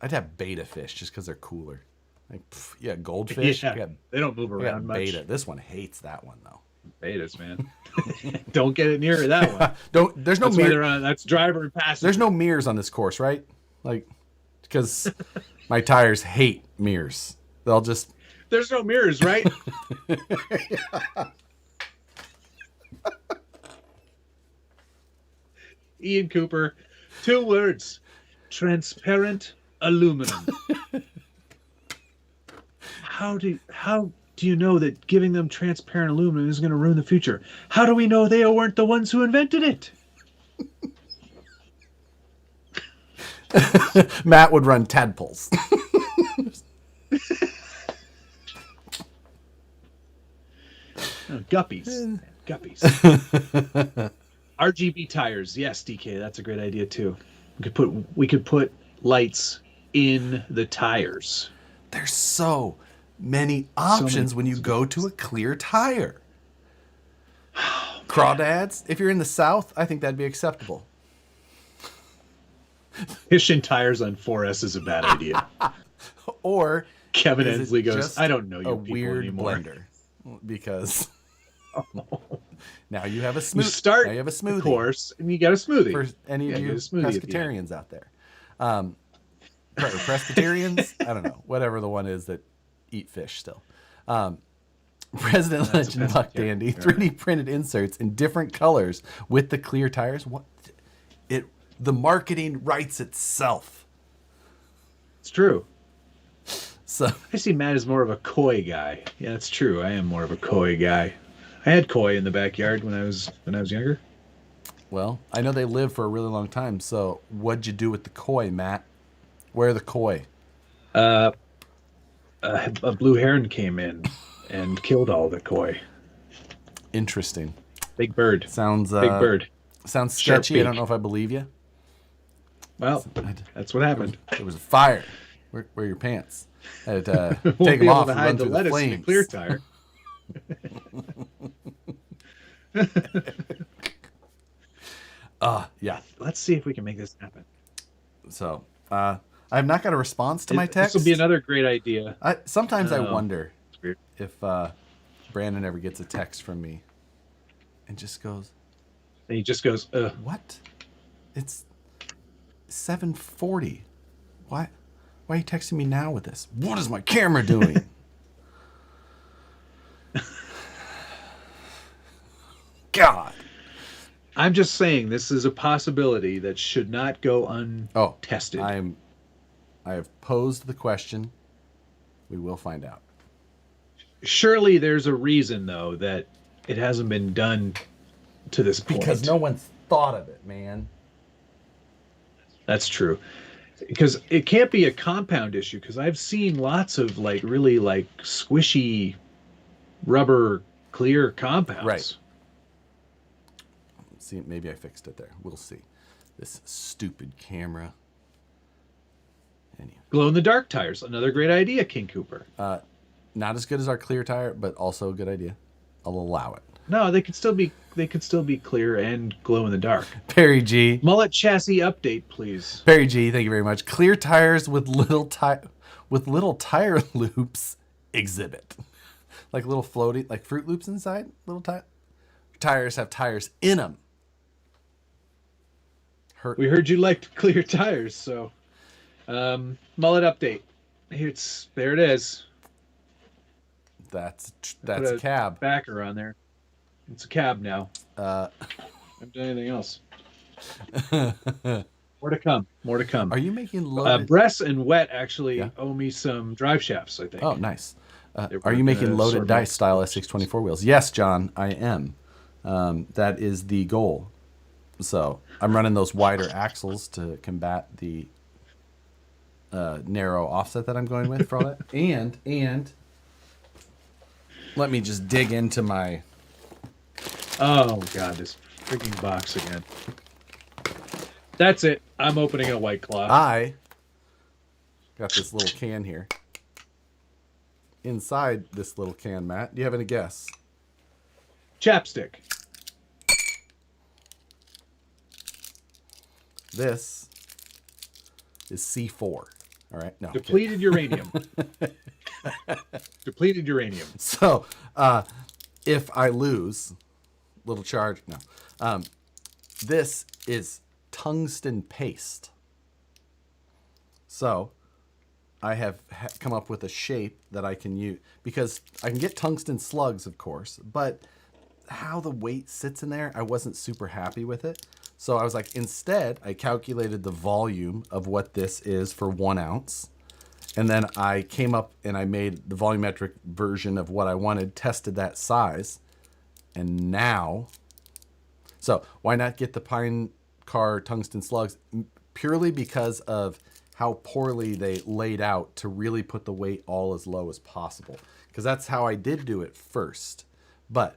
I'd have beta fish just because they're cooler. Like, yeah, goldfish. Yeah, they don't move around much. Beta. This one hates that one though. Betas, man. Don't get it near that one. Don't. There's no mirror. That's driver and passenger. There's no mirrors on this course, right? Like, because my tires hate mirrors. They'll just. There's no mirrors, right? Ian Cooper, 2 words: transparent aluminum. How do you know that giving them transparent aluminum is going to ruin the future? How do we know they weren't the ones who invented it? Matt would run tadpoles. Guppies. RGB tires. Yes, DK, that's a great idea too. We could put lights in the tires. There's so many options when you go to a clear tire. Crawdads, if you're in the South, I think that'd be acceptable. Fishing tires on 4S is a bad idea. Or Kevin Ensley goes, I don't know you a people weird anymore. blender. Because Oh. now you have a You smoothie. start now you have a the smoothie course and you got a smoothie. for any of you you get a smoothie at the end. pescatarians out there. Presbyterians? I don't know. Whatever the one is that eat fish still. President That's a Legend Buck pescatarian. Dandy 3D printed inserts in different colors with the clear tires. What? The marketing writes itself. It's true. So I see Matt as more of a koi guy. Yeah, that's true. I am more of a koi guy. I had koi in the backyard when I was younger. well, I know they live for a really long time. So what'd you do with the koi, Matt? Where are the koi? A blue heron came in and killed all the koi. Interesting. Big bird. Sounds Big bird. Sounds Sharp sketchy. I don't beak. know if I believe you. Well, that's what happened. There was a fire. Where are your pants? I had to Won't take be them able off to and hide run the through the lettuce in a flames. clear tire. Yeah. Let's see if we can make this happen. So I have not got a response to my This text. will be another great idea. Sometimes I Oh, wonder it's weird. if Brandon ever gets a text from me and just goes, And he just goes, ugh. "What? It's 7:40. Why are you texting me now with this? What is my camera doing?" God. I'm just saying this is a possibility that should not go untested. I have posed the question. We will find out. Surely there's a reason, though, that it hasn't been done to this point. Because no one's thought of it, man. That's true. Because it can't be a compound issue, because I've seen lots of really squishy rubber clear compounds. Right. See, maybe I fixed it there. We'll see. This stupid camera. Anyway, Glow in the dark tires, another great idea, King Cooper. not as good as our clear tire, but also a good idea. I'll allow it. No, they could still be clear and glow in the dark. Perry G. Mullet chassis update, please. Perry G. Thank you very much. Clear tires with little tire loops exhibit, like little floaty, like Fruit Loops inside. Little tires have tires in them. We heard you liked clear tires, so mullet update. There it is. That's Put a cab. Backer on there. It's a cab now. Uh, Haven't done anything else. More to come. More to come. Are you making loaded? Bress and Wet actually Yeah. owe me some drive shafts, I think. Oh, nice. They Are were you making gonna loaded sort dice my- style S624 wheels? Yes, John, I am. That is the goal. So I'm running those wider axles to combat the narrow offset that I'm going with for all that. And let me just dig into my... Oh God, this freaking box again. That's it. I'm opening a White Claw. I got this little can here. Inside this little can, Matt, do you have any guess? Chapstick. This is C4. All right, no. Depleted uranium. Depleted uranium. So, if I lose, little charge. No, this is tungsten paste. So, I have come up with a shape that I can use because I can get tungsten slugs, of course, but how the weight sits in there, I wasn't super happy with it. So I was like, instead, I calculated the volume of what this is for 1 ounce. And then I came up and I made the volumetric version of what I wanted, tested that size. And now, so why not get the Pine Car tungsten slugs? Purely because of how poorly they laid out to really put the weight all as low as possible. Because that's how I did do it first. But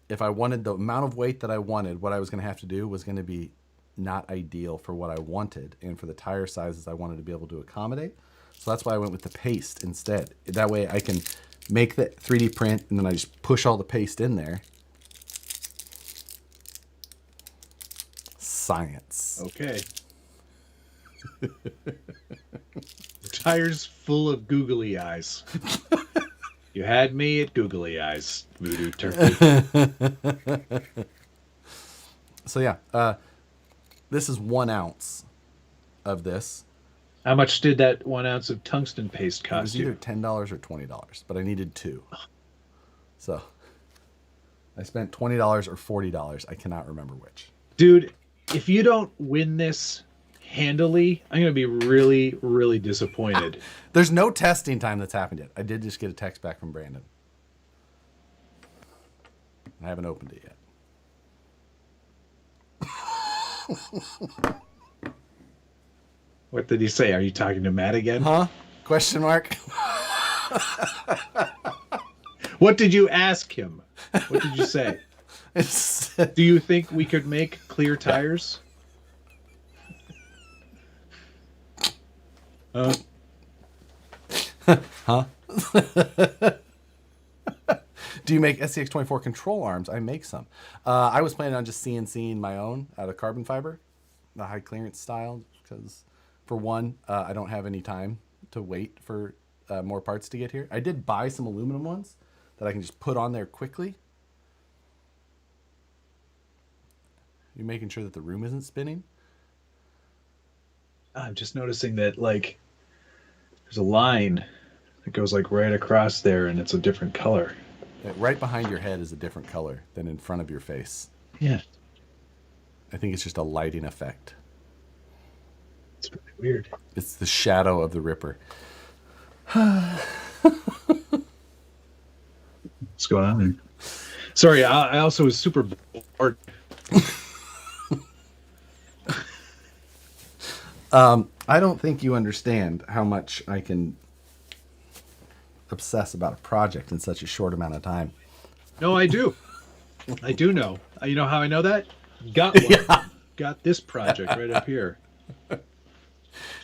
if I wanted the amount of weight that I wanted, what I was going to have to do was going to be not ideal for what I wanted and for the tire sizes I wanted to be able to accommodate. So that's why I went with the paste instead. That way I can make the 3D print and then I just push all the paste in there. Science. Okay. Tires full of googly eyes. You had me at googly eyes, Voodoo Turkey. So yeah, this is 1 ounce of this. How much did that 1 ounce of tungsten paste It was cost either you? $10 or $20, but I needed 2. So I spent $20 or $40. I cannot remember which. Dude, if you don't win this handily, I'm going to be really, really disappointed. There's no testing time that's happened yet. I did just get a text back from Brandon. I haven't opened it yet. What did he say? Are you talking to Matt again? Huh? Question mark? What did you ask him? What did you say? It's, Do you think we could make clear tires? huh? Do you make SCX24 control arms? I make some. I was planning on just CNCing my own out of carbon fiber, the high clearance style, because for one, I don't have any time to wait for more parts to get here. I did buy some aluminum ones that I can just put on there quickly. You making sure that the room isn't spinning? I'm just noticing that, like, there's a line that goes, like, right across there, and it's a different color. Right behind your head is a different color than in front of your face. Yeah. I think it's just a lighting effect. It's really weird. It's the shadow of the Ripper. What's going on there? Sorry, I also was super bored. I don't think you understand how much I can obsess about a project in such a short amount of time. No, I do. I do know. You know how I know that? Got one. Yeah. Got this project right up here.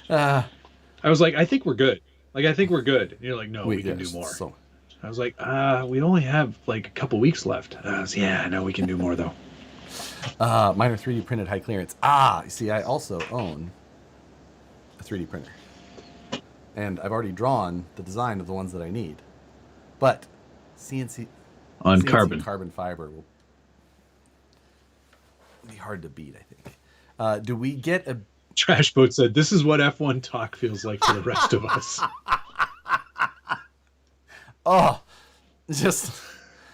I was like, I think we're good. Like, I think we're good. And you're like, no, we can do more. So, I was like, we only have like a couple weeks left. I was, yeah, I know we can do more though. mine are 3D printed high clearance. You see, I also own a 3D printer. And I've already drawn the design of the ones that I need. But CNC carbon fiber will be hard to beat, I think. Do we get a... Trash Boat said, this is what F1 talk feels like for the rest of us. Oh, just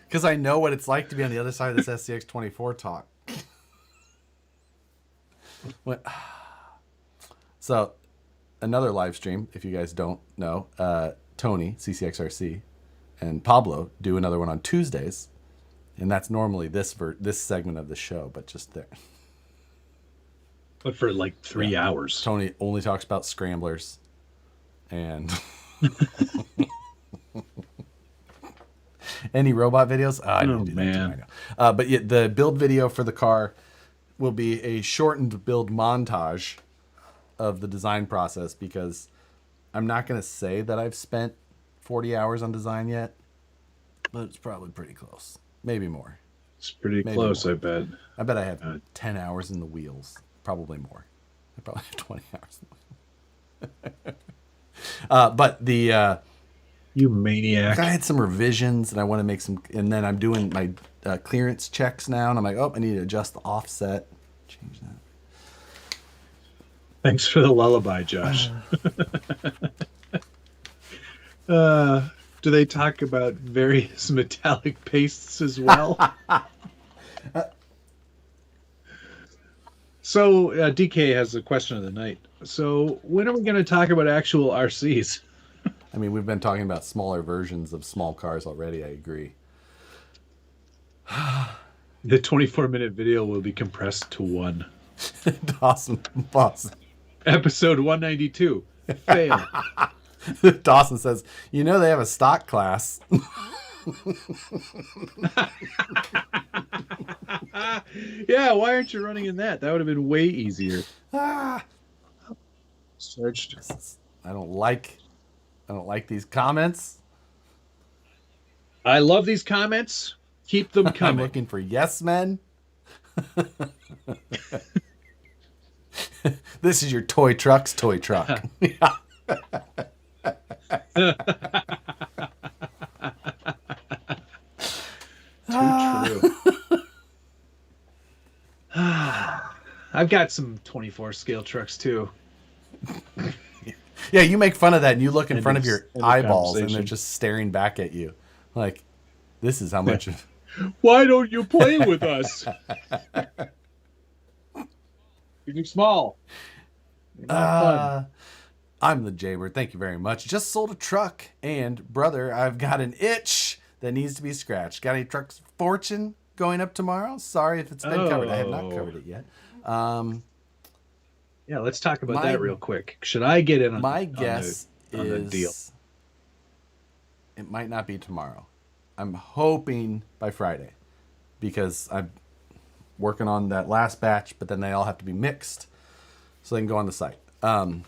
because I know what it's like to be on the other side of this SCX24 talk. So, another live stream, if you guys don't know, Tony, CCXRC, and Pablo do another one on Tuesdays. And that's normally this segment of the show, but just there. But for like 3 hours. Tony only talks about scramblers and any robot videos. I didn't do that too, I know. But yet the build video for the car will be a shortened build montage of the design process, because I'm not going to say that I've spent 40 hours on design yet, but it's probably pretty close. Maybe more. It's pretty Maybe close, more. I bet. I bet I have 10 hours in the wheels. Probably more. I probably have 20 hours in the wheels. But the... You maniac. I had some revisions, and I want to make some... And then I'm doing my clearance checks now, and I'm like, oh, I need to adjust the offset. Change that. Thanks for the lullaby, Josh. Do they talk about various metallic pastes as well? So DK has the question of the night. So when are we going to talk about actual RCs? I mean, we've been talking about smaller versions of small cars already. I agree. The 24-minute video will be compressed to 1. Dawson, boss. Episode 192. Fail. Dawson says, you know they have a stock class. Yeah, why aren't you running in that? That would have been way easier. Searched. I don't like these comments. I love these comments. Keep them I'm coming. looking for yes men. This is your toy truck's toy truck. Too true. I've got some 24 scale trucks too. Yeah, you make fun of that, and you look in front of your end of eyeballs, and they're conversation. just staring back at you, like, this is how much. Why don't you play with us? You're too small. You're not fun. I'm the Jaybird. Thank you very much. Just sold a truck, and brother, I've got an itch that needs to be scratched. Got any trucks fortune going up tomorrow? Sorry if it's been covered. I have not covered it yet. Yeah, let's talk about that real quick. Should I get in on my guess on the deal? It might not be tomorrow. I'm hoping by Friday, because I'm working on that last batch, but then they all have to be mixed so they can go on the site. I'm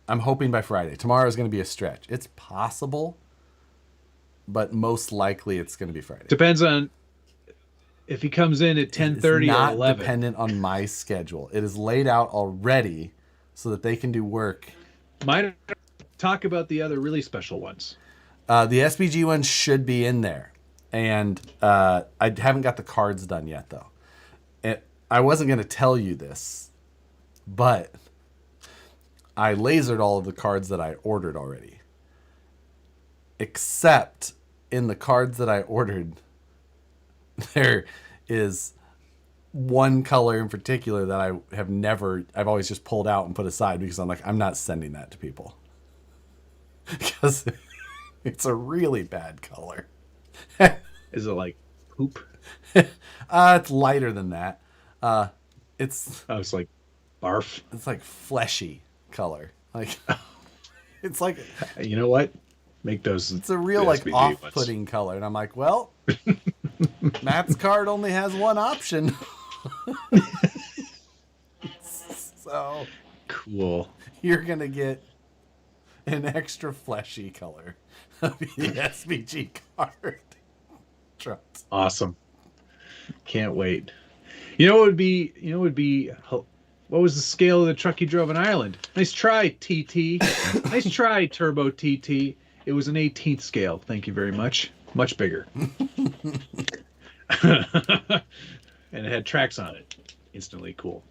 hoping by Friday. Tomorrow is going to be a stretch. It's possible, but most likely it's going to be Friday. Depends on if he comes in at 10:30 or 11. Not dependent on my schedule. It is laid out already so that they can do work. Talk about the other really special ones. The SBG ones should be in there. And I haven't got the cards done yet, though. I wasn't going to tell you this, but I lasered all of the cards that I ordered already. Except in the cards that I ordered, there is one color in particular that I've always just pulled out and put aside, because I'm like, I'm not sending that to people. Because it's a really bad color. Is it like poop? It's lighter than that. It's like barf. It's like fleshy color. Like it's like, you know what? Make those. It's a real like off-putting color, and I'm like, well, Matt's card only has one option. So cool. You're gonna get an extra fleshy color of the SBG card. Trust. Awesome. Can't wait. You know what would be what was the scale of the truck you drove in Ireland? Nice try, TT. Nice try, Turbo TT. It was an 18th scale. Thank you very much. Much bigger. And it had tracks on it. Instantly cool.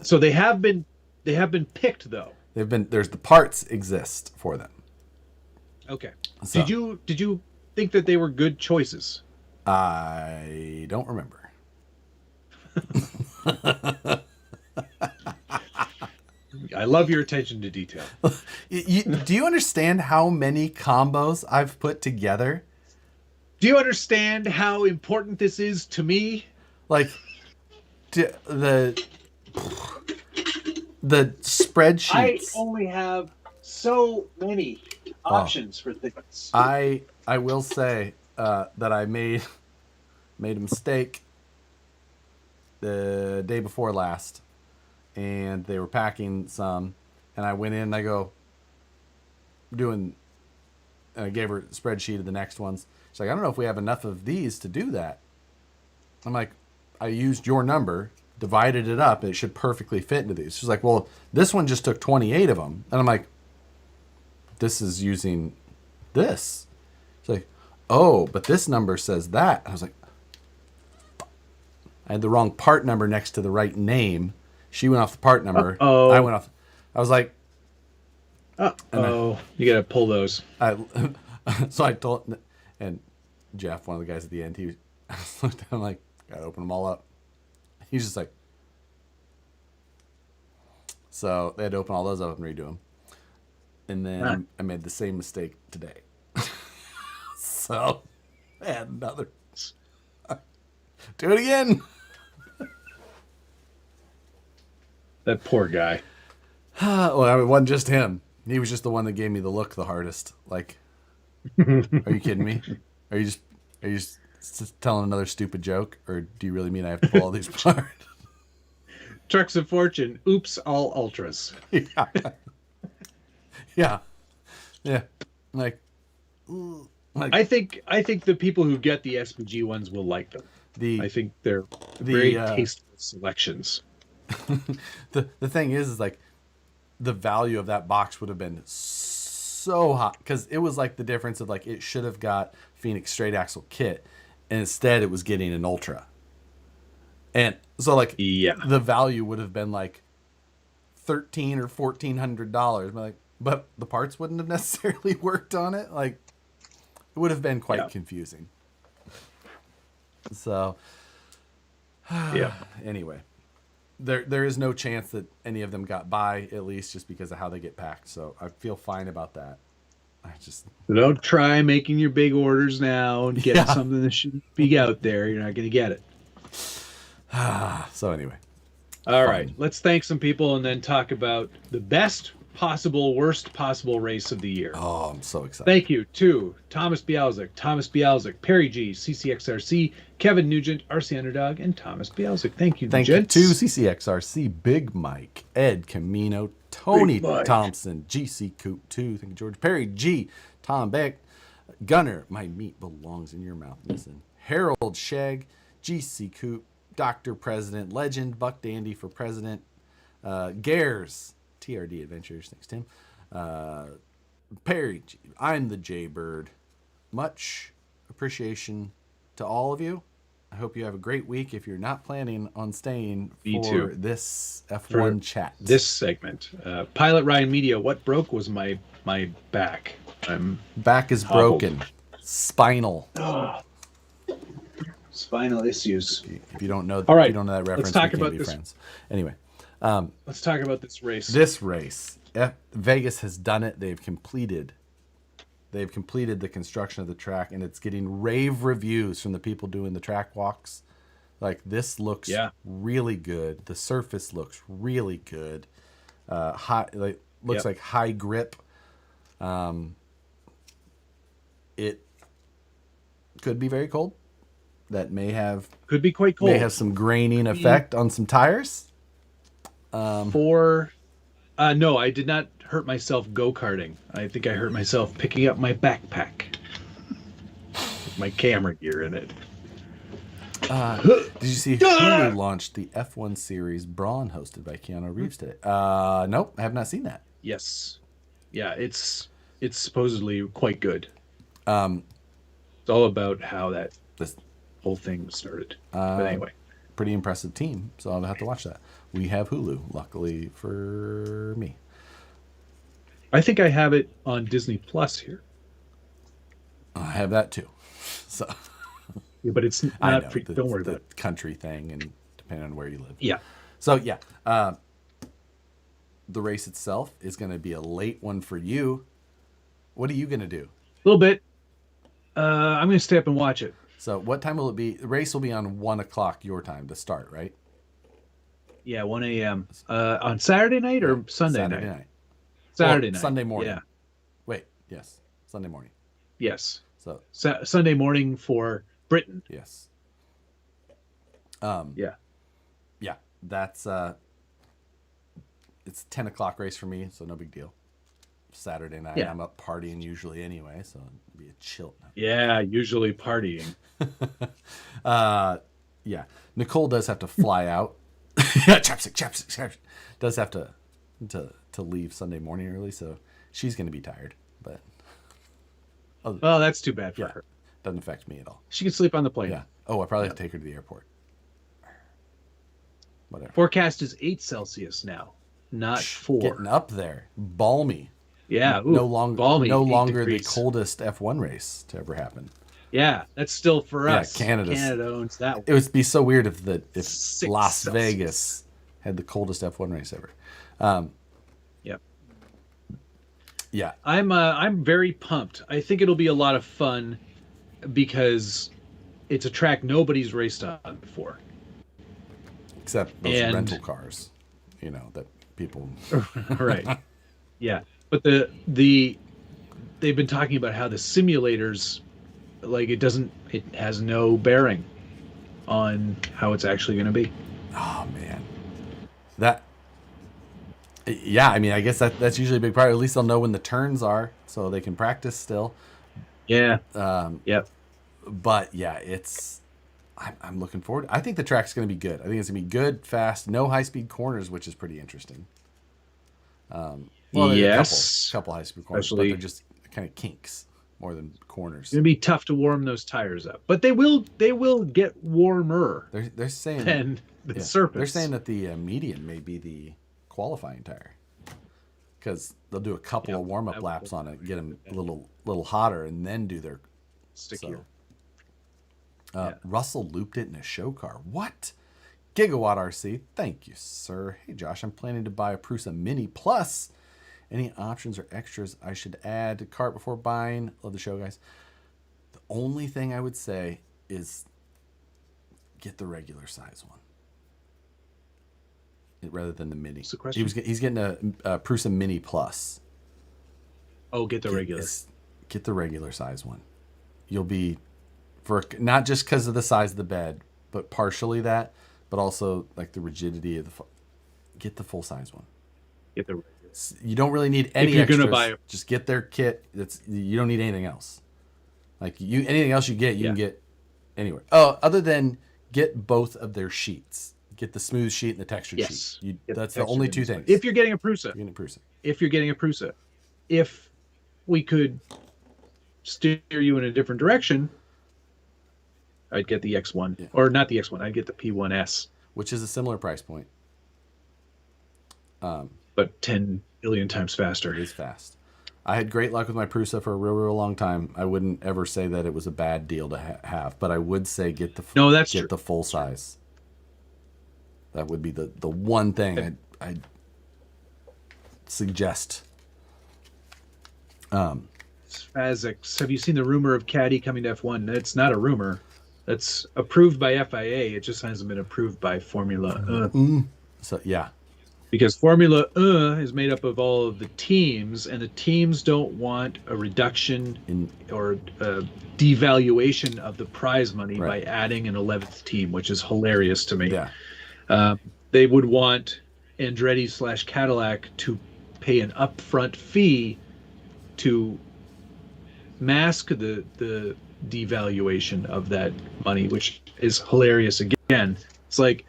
So they have been picked though. There's the parts exist for them. Okay. So, Did you think that they were good choices? I don't remember. I love your attention to detail. Do you understand how many combos I've put together Do you understand how important this is to me? Like the I spreadsheets. only have so many options for things. I will say that I made a mistake the day before last, and they were packing some, and I went in and I go doing, and I gave her a spreadsheet of the next ones. She's like, I don't know if we have enough of these to do that. I'm like, I used your number, divided it up, and it should perfectly fit into these. She's like, well, this one just took 28 of them. And I'm like, this is using this. She's like, oh, but this number says that. I was like, I had the wrong part number next to the right name. She went off the part number. Uh-oh. I went off. I was like, oh, you gotta pull those. So I told, and Jeff, one of the guys at the end, he looked down like, gotta open them all up. He's just like, so they had to open all those up and redo them. And then I made the same mistake today. So I had another. Do it again. That poor guy. Well, it wasn't just him. He was just the one that gave me the look the hardest. Like, are you kidding me? Are you just telling another stupid joke, or do you really mean I have to pull all these apart? Trucks of Fortune. Oops, all ultras. Yeah. Like, I think the people who get the SBG ones will like them. I think they're very tasteful selections. the thing is like the value of that box would have been so high, because it was like the difference of like it should have got Phoenix straight axle kit, and instead it was getting an ultra. And so like the value would have been like $1,300 or $1,400, but the parts wouldn't have necessarily worked on it. Like it would have been quite confusing. So anyway, there is no chance that any of them got by, at least just because of how they get packed. So I feel fine about that. Don't try making your big orders now and getting something that should be out there. You're not going to get it. So anyway. All right. Let's thank some people and then talk about the best possible, worst possible race of the year. Oh, I'm so excited. Thank you to Thomas Bialzik, Perry G, CCXRC, Kevin Nugent, RC Underdog, and Thomas Bialzik. Thank you, Thank gents. you to CCXRC, Big Mike, Ed Camino, Tony Thompson, GC Coop 2. Thank you, George. Perry G, Tom Beck, Gunner, my meat belongs in your mouth. Listen. Harold Shag, GC Coop, Dr. President, Legend, Buck Dandy for President, Gares, TRD Adventures. Thanks, Tim. Perry G, I'm the Jaybird. Much appreciation to all of you. I hope you have a great week if you're not planning on staying for this F1 chat. This segment. Pilot Ryan Media, what broke was my back. Back is broken. Spinal. Spinal issues. If you don't know, all right, if you don't know that reference, let's talk we can't about be this. friends. Anyway. Let's talk about this race. This race. Vegas has done it. They've completed the construction of the track, and it's getting rave reviews from the people doing the track walks. Like, this looks really good. The surface looks really good. Looks like high grip. It could be very cold. That could be quite cold. May have some graining effect on some tires. No, I did not hurt myself go-karting. I think I hurt myself picking up my backpack with my camera gear in it. Did you see Hulu launched the F1 series Brawn, hosted by Keanu Reeves today? Nope, I have not seen that. Yes. Yeah, it's supposedly quite good. It's all about how this whole thing started. But anyway. Pretty impressive team, so I'll have to watch that. We have Hulu, luckily for me. I think I have it on Disney Plus here. I have that too. So, yeah, but it's not free. Don't worry about it. Country thing, and depending on where you live. Yeah. So the race itself is going to be a late one for you. What are you going to do? A little bit. I'm gonna stay up and watch it. So what time will it be? The race will be on 1 o'clock your time to start, right? Yeah, 1 a.m. On Saturday night Yeah, or Sunday Saturday night? night. Well, Saturday night. Sunday morning. Yeah. Wait, yes, Sunday morning. Yes. So Sunday morning for Britain. yes, Yeah. yeah, that's it's 10 o'clock race for me, so no big deal. Saturday night, Yeah. I'm up partying usually anyway, so it'd be a chill night. Yeah. Usually partying. Yeah, Nicole does have to fly out. chapstick. Does have to leave Sunday morning early, so she's going to be tired. But Well, that's too bad for yeah, her. doesn't affect me at all. She can sleep on the plane. Yeah. Oh, I probably have to take her to the airport. Whatever. Forecast is 8 Celsius now, not 4. Getting up there, balmy. Yeah. No Ooh, longer, balmy, no 8 longer the degrees. coldest F1 race to ever happen. Yeah, that's still for Yeah, us. Canada owns that one. It would be so weird if 6 Las Celsius. Vegas had the coldest F1 race ever. Yep. Yeah, I'm very pumped. I think it'll be a lot of fun because it's a track nobody's raced on before. except those And- rental cars, that people. Right. Yeah. But they've been talking about how the simulators, like, it has no bearing on how it's actually going to be. Oh man, that. Yeah, I mean, I guess that's usually a big part. At least they'll know when the turns are, so they can practice still. Yeah. Yep. But yeah, I'm looking forward. I think the track's going to be good. I think it's going to be good, fast, no high speed corners, which is pretty interesting. Well, there's Yes. a couple high speed corners, Especially- but they're just kind of kinks more than corners. It's going to be tough to warm those tires up, but they will get warmer They're saying than the yeah, surface. they're saying that the median may be the qualifying tire because they'll do a couple of warm up laps on it, get them a little hotter, and then do their stickier. Russell looped it in a show car. What? Gigawatt RC. Thank you, sir. Hey, Josh, I'm planning to buy a Prusa Mini Plus. Any options or extras I should add to cart before buying? Love the show, guys. The only thing I would say is get the regular size one rather than the mini. What's the question? He's getting a Prusa Mini Plus. Oh, get the regular. Get the regular size one. You'll be not just because of the size of the bed, but partially that, but also like the rigidity of get the full size one. Get the regular. You don't really need any you're extras. gonna buy just get their kit. You don't need anything else. Like anything else you can get anywhere. Oh, other than get both of their sheets. Get the smooth sheet and the textured sheet. That's the only two things. If you're getting a Prusa. If you're getting a Prusa. If we could steer you in a different direction, I'd get the X1. Or not the X1, I'd get the P1S. Which is a similar price point. But 10 billion times faster. It is fast. I had great luck with my Prusa for a real long time. I wouldn't ever say that it was a bad deal to have, but I would say get the full size. That would be the one thing I'd suggest. Spazix, have you seen the rumor of Caddy coming to F1? It's not a rumor. That's approved by FIA. It just hasn't been approved by Formula E. So yeah. Because Formula E is made up of all of the teams, and the teams don't want a reduction or a devaluation of the prize money by adding an 11th team, which is hilarious to me. Yeah. They would want Andretti/Cadillac to pay an upfront fee to mask the devaluation of that money, which is hilarious. Again, it's like,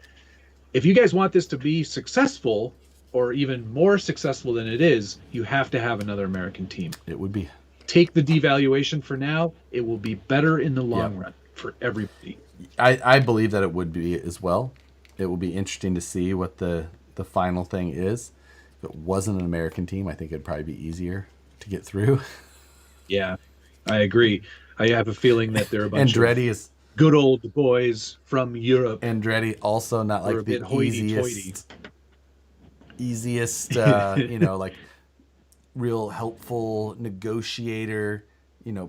if you guys want this to be successful or even more successful than it is, you have to have another American team. It would be. Take the devaluation for now. It will be better in the long run for everybody. I believe that it would be as well. It will be interesting to see what the final thing is. If it wasn't an American team, I think it'd probably be easier to get through. Yeah, I agree. I have a feeling that there are a bunch Andretti of is good old boys from Europe. Andretti also not like the easiest, like real helpful negotiator,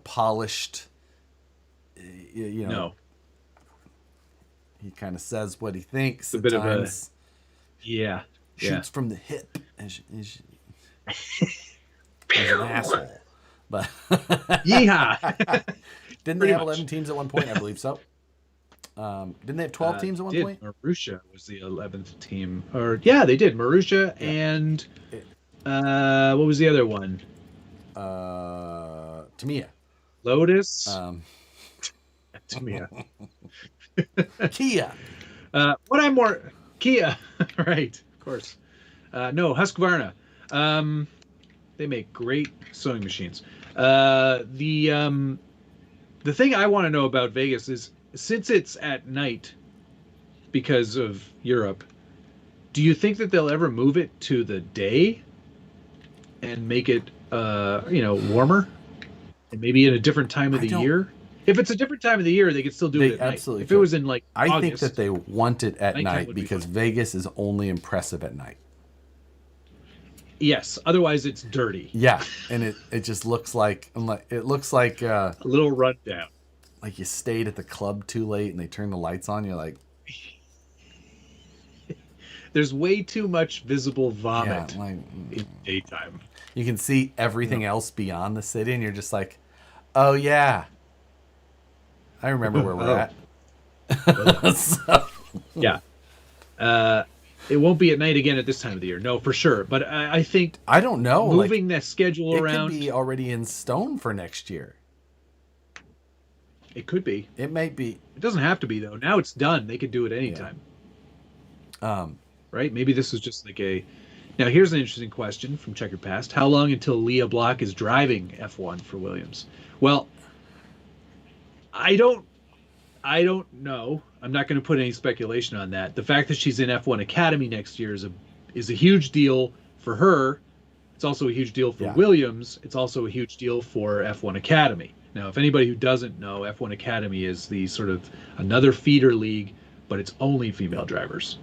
polished, you know, No. he kind of says what he thinks A at bit times. Yeah. Shoots from the hip. He's an asshole. But Yeehaw! didn't they Pretty have much. 11 teams at one point? I believe so. Didn't they have 12 teams at one point? Marussia was the 11th team. Or yeah, they did. Marussia and what was the other one? Tamiya. Lotus. Tamiya. Kia. What I'm more Kia, right? Of course. No, Husqvarna. They make great sewing machines. The thing I want to know about Vegas is, since it's at night because of Europe, do you think that they'll ever move it to the day and make it warmer, and maybe in a different time of the year? If it's a different time of the year, they could still do it at absolutely night. If it was in like I August, think that they want it at nighttime night would be because fine. Vegas is only impressive at night. Yes, otherwise it's dirty. Yeah, and it just looks like A little rundown. like you stayed at the club too late and they turn the lights on. You're like, There's way too much visible vomit yeah, like in daytime. you can see everything else beyond the city, and you're just like, oh yeah, I remember where we're at. So, Yeah. It won't be at night again at this time of the year. No, for sure. But I think I don't know. moving that schedule it around, could be already in stone for next year. it could be. It might be. It doesn't have to be, though. Now it's done. They could do it anytime. Right? Maybe this is just like a... Now, here's an interesting question from Checkered Past. How long until Leah Block is driving F1 for Williams? Well, I don't know. I'm not going to put any speculation on that. The fact that she's in F1 Academy next year is a huge deal for her. It's also a huge deal for Williams. It's also a huge deal for F1 Academy. Now, if anybody who doesn't know, F1 Academy is the sort of another feeder league, but it's only female drivers,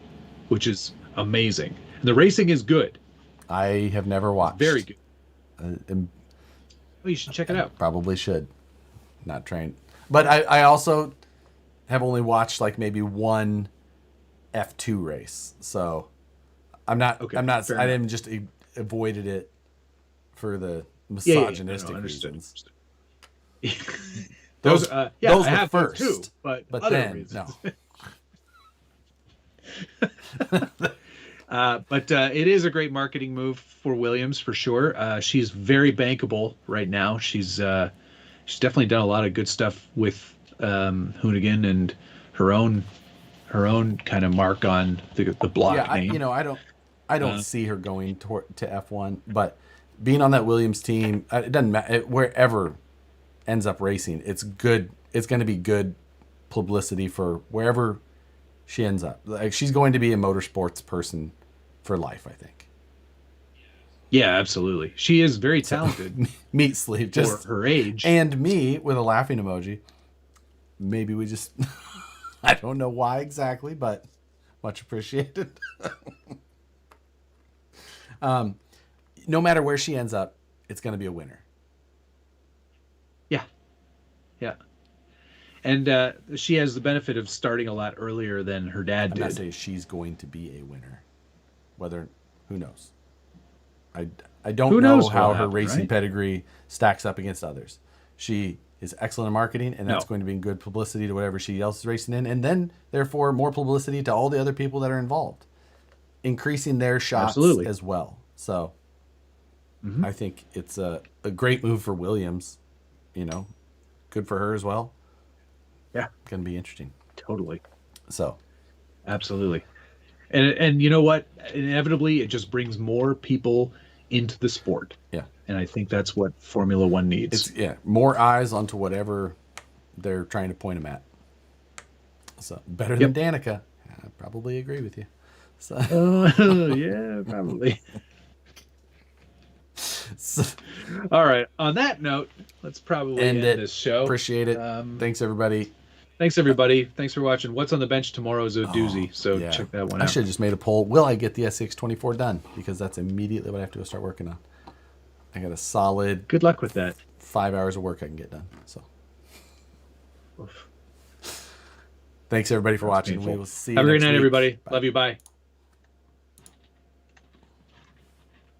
which is amazing. And the racing is good. I have never watched. Very good. Well, you should check it out. Probably should. Not trained. But I also have only watched like maybe one F2 race. So I'm not, Okay, I fair didn't enough. just avoided it for the misogynistic understood. reasons. Those those I were have first, too, but other then, reasons. no. But it is a great marketing move for Williams for sure. She's very bankable right now. She's definitely done a lot of good stuff with Hoonigan and her own kind of mark on the block Yeah, name. I don't see her going to F1, but being on that Williams team, it doesn't matter wherever ends up racing. It's good. It's going to be good publicity for wherever she ends up. Like, she's going to be a motorsports person for life, I think. Yeah, absolutely. She is very talented Meat sleeve, for just her age. and me with a laughing emoji. Maybe we just, I don't know why exactly, but much appreciated. No matter where she ends up, it's going to be a winner. Yeah. Yeah. And she has the benefit of starting a lot earlier than her dad I'm not did. saying she's going to be a winner. Who knows? I don't Who know knows how what'll her happen, racing right? pedigree stacks up against others. She is excellent in marketing, and that's No. going to be good publicity to whatever she else is racing in, and then therefore more publicity to all the other people that are involved, increasing their shots Absolutely. as well. So I think it's a great move for Williams. Good for her as well. Yeah, Going to be interesting. totally. So Absolutely. And you know what? Inevitably, it just brings more people into the sport. yeah. And I think that's what Formula One needs. It's more eyes onto whatever they're trying to point them at. So better than Danica. I probably agree with you. So, Yeah, probably. so All right. On that note, let's probably end this show. Appreciate it. Thanks everybody. Thanks, everybody. Thanks for watching. What's on the bench tomorrow is a doozy, so Yeah. check that one I out. should have just made a poll. Will I get the SX24 done? Because that's immediately what I have to go start working on. I got a solid Good luck with that. 5 hours of work I can get done. So Thanks everybody for That's watching. painful. We will see you Have a great next night, week. everybody. Bye. Love you. Bye.